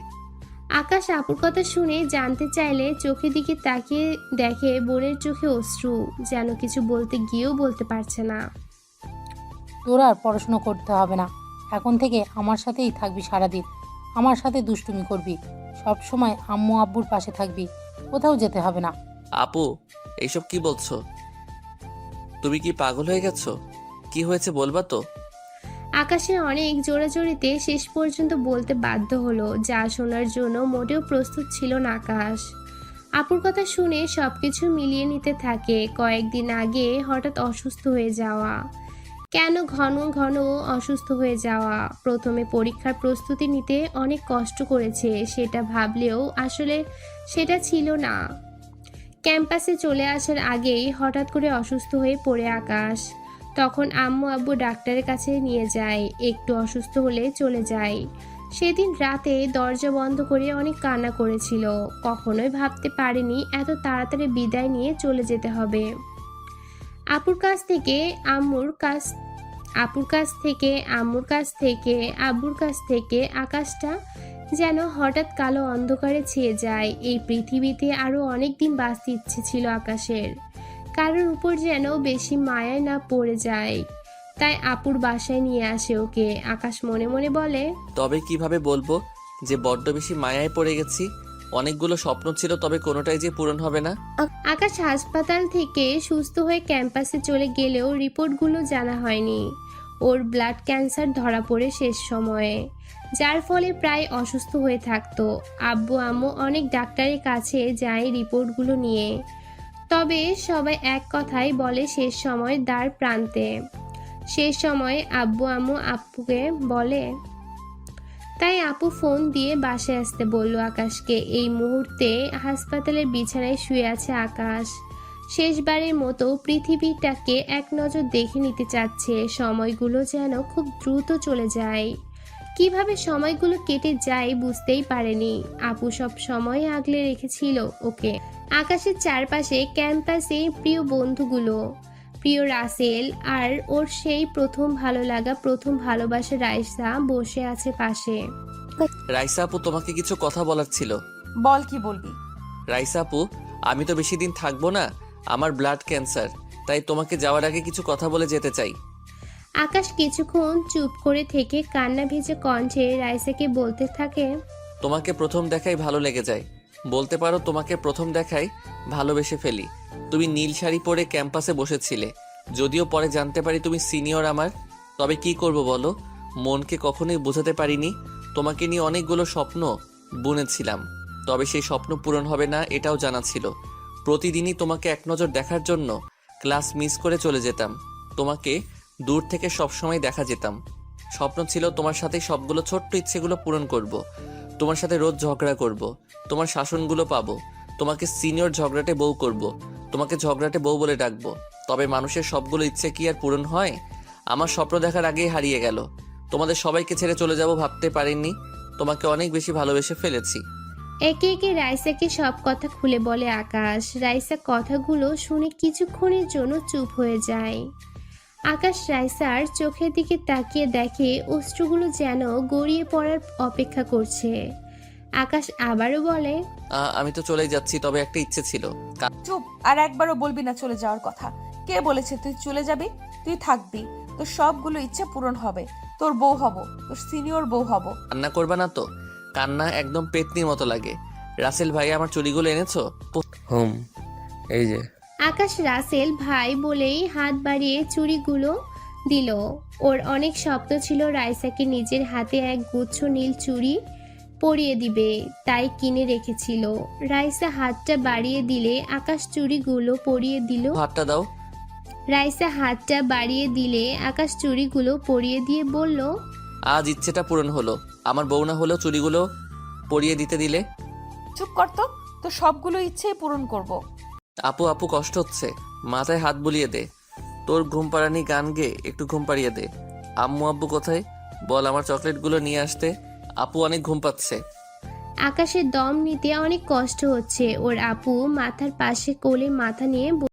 [SPEAKER 2] আকাশ আপুর কথা শুনে জানতে চাইলে চোখের দিকে তাকিয়ে দেখে বোনের চোখে অশ্রু, যেন কিছু বলতে গিয়েও বলতে পারছে না।
[SPEAKER 7] তোর আর পড়াশুনো করতে হবে না, এখন থেকে আমার সাথেই থাকবি সারাদিন, আমার সাথে দুষ্টুমি করবি, সব সময় আম্মু আব্বুর পাশে থাকবি, কোথাও যেতে হবে না।
[SPEAKER 1] আপু, এইসব কি বলছো? তুমি কি পাগল হয়ে গেছো? কি হয়েছে বলবা তো?
[SPEAKER 2] আকাশের অনেক জোরাজোরিতে শেষ পর্যন্ত বলতে বাধ্য হলো, যা শোনার জন্য মোটেও প্রস্তুত ছিল না আকাশ। আপুর কথা শুনে সবকিছু মিলিয়ে নিতে থাকে। কয়েকদিন আগে হঠাৎ অসুস্থ হয়ে যাওয়া, কেন ঘন ঘন অসুস্থ হয়ে যাওয়া, প্রথমে পরীক্ষার প্রস্তুতি নিতে অনেক কষ্ট করেছে, সেটা ভাবলেও আসলে সেটা ছিল না। ক্যাম্পাসে চলে আসার আগেই হঠাৎ করে অসুস্থ হয়ে পড়ে আকাশ। তখন আম্মু আব্বু ডাক্তারের কাছে নিয়ে যায়, একটু অসুস্থ হলে চলে যায়। সেদিন রাতে দরজা বন্ধ করে অনেক কান্না করেছিল, কখনোই ভাবতে পারেনি এত তাড়াতাড়ি বিদায় নিয়ে চলে যেতে হবে। আপুর কাছ থেকে আম্মুর কাছ আপুর কাছ থেকে আম্মুর কাছ থেকে আব্বুর কাছ থেকে আকাশটা যেন হঠাৎ কালো অন্ধকারে ছেয়ে যায়। এই পৃথিবীতে আরো অনেক দিন বাঁচতে ইচ্ছে ছিল আকাশের, কারোর উপর যেন বেশি মায়ায় না পড়ে যায়। তাই আপুর বাসায় নিয়ে আসে ওকে। আকাশ মনে মনে বলে,
[SPEAKER 1] তবে কিভাবে বলবো যে বড্ড বেশি মায়ায় পড়ে গেছি? অনেকগুলো স্বপ্ন ছিল, তবে কোনোটাই যে পূরণ হবে না।
[SPEAKER 2] আকাশ হাসপাতাল থেকে সুস্থ হয়ে ক্যাম্পাসে চলে গেলেও রিপোর্টগুলো জানা হয়নি। ওর ব্লাড ক্যান্সার ধরা পড়ে শেষ সময়ে, যার ফলে প্রায় অসুস্থ হয়ে থাকতো। আব্বু আম্মু অনেক ডাক্তারের কাছে যায় রিপোর্টগুলো নিয়ে, তবে সবাই এক কথাই বলে শেষ সময় দ্বার প্রান্তে। শেষ সময় আব্বু আম্মু আপুকে বলে, তাই আপু ফোন দিয়ে বাসায় আসতে বলল আকাশকে। এই মুহূর্তে হাসপাতালের বিছানায় শুয়ে আছে আকাশ। শেষবারের মতো পৃথিবীটাকে এক নজর দেখে নিতে চাচ্ছে। সময়গুলো যেন খুব দ্রুত চলে যায়, কিভাবে সময়গুলো কেটে যায় বুঝতেই পারেনি। আপু সব সময় আগলে রেখেছিল ওকে। আকাশের চারপাশে ক্যাম্পাসে প্রিয় বন্ধুগুলো, প্রিয় রাসেল আর ওর সেই প্রথম ভালো লাগা, প্রথম ভালোবাসা রাইসা বসে আছে পাশে।
[SPEAKER 1] রাইসা আপু, তোমাকে কিছু কথা বলার ছিল।
[SPEAKER 3] বল, কি বলবি?
[SPEAKER 1] রাইসা আপু, আমি তো বেশি দিন থাকবো না, আমার ব্লাড ক্যান্সার, তাই তোমাকে যাওয়ার আগে কিছু কথা বলে যেতে চাই।
[SPEAKER 2] আকাশ কিছুক্ষণ চুপ করে থেকে কান্না ভেজে কণ্ঠে রাইসাকে বলতে থাকে,
[SPEAKER 1] তোমাকে প্রথম দেখাই ভালো লেগে যায়, বলতে পারো তোমাকে প্রথম দেখাই ভালোবেসে ফেলি। তুমি নীল শাড়ি পরে ক্যাম্পাসে বসেছিলে, যদিও পরে জানতে পারি তুমি সিনিয়র আমার। তবে কি করব বলো, মনকে কখনোই বোঝাতে পারিনি। তোমাকে নিয়ে অনেকগুলো স্বপ্ন বুনেছিলাম, তবে সেই স্বপ্ন পূরণ হবে না এটাও জানা ছিল। প্রতিদিনই তোমাকে এক নজর দেখার জন্য ক্লাস মিস করে চলে যেতাম, তোমাকে দূর থেকে সবসময় দেখা যেতাম। স্বপ্ন ছিল তোমার সাথে সবগুলো ছোট্ট ইচ্ছেগুলো পূরণ করব, তোমার সাথে রোজ ঝগড়া করব, তোমার শাসনগুলো পাবো, তোমাকে সিনিয়র ঝগড়াটে বউ করব, তোমাকে ঝগড়াটে বউ বলে ডাকবো। তবে মানুষের সবগুলো ইচ্ছে কি আর পূরণ হয়? আমার স্বপ্ন দেখার আগেই হারিয়ে গেল। তোমাদের সবাইকে ছেড়ে চলে যাব ভাবতে পারিনি। তোমাকে অনেক বেশি ভালোবেসে ফেলেছি।
[SPEAKER 2] একে একে রাইসাকে সব কথা খুলে বলে আকাশ। রাইসা কথাগুলো শুনে কিছুক্ষণের জন্য চুপ হয়ে যায়। আকাশ রাইসার চোখের দিকে তাকিয়ে দেখে অশ্রুগুলো যেন গড়িয়ে পড়ার অপেক্ষা করছে। আকাশ আবারও বলে,
[SPEAKER 1] আমি তো চলেই যাচ্ছি, তবে একটা ইচ্ছে ছিল।
[SPEAKER 3] চুপ, আর একবারও বলবি না চলে যাওয়ার কথা। কে বলেছে তুই চলে যাবি? তুই থাকবি, তোর সবগুলো ইচ্ছে পূরণ হবে। তোর বউ হব, তোর সিনিয়র বউ হব।
[SPEAKER 1] কান্না করবা না তো? কান্না একদম পেতনির মতো লাগে। রাসেল ভাই, আমার চুড়িগুলো এনেছো?
[SPEAKER 9] হুম, এই যে।
[SPEAKER 2] আকাশ রাসেল ভাই বলেই হাত বাড়িয়ে চুড়িগুলো দিল। ওর অনেক স্বপ্ন ছিল রাইসাকে নিজের হাতে এক গুচ্ছ নীল চুড়ি পরিয়ে দিবে, তাই কিনে রেখেছিল। রাইসা হাতটা বাড়িয়ে দিলে আকাশ চুড়িগুলো পরিয়ে দিল।
[SPEAKER 1] হাতটা দাও।
[SPEAKER 2] রাইসা হাতটা বাড়িয়ে দিলে আকাশ চুড়িগুলো পরিয়ে দিয়ে বলল,
[SPEAKER 1] আজ ইচ্ছেটা পূরণ হলো। আমার বউ না হলেও চুড়িগুলো পরিয়ে দিতে দিলে।
[SPEAKER 3] চুপ কর তো, তোর সবগুলো ইচ্ছেই পূরণ করব।
[SPEAKER 1] আপু আপু, কষ্ট হচ্ছে, মাথায় হাত বুলিয়ে দে। তোর ঘুম পাড়ানি গান গেয়ে একটু ঘুম পাড়িয়ে দে। আম্মু আব্বু কোথায়? বল আমার চকলেটগুলো নিয়ে আসতে। আপু অনেক ঘুম পাচ্ছে।
[SPEAKER 2] আকাশের দম নিতে অনেক কষ্ট হচ্ছে। ওর আপু মাথার পাশে কোলে মাথা নিয়ে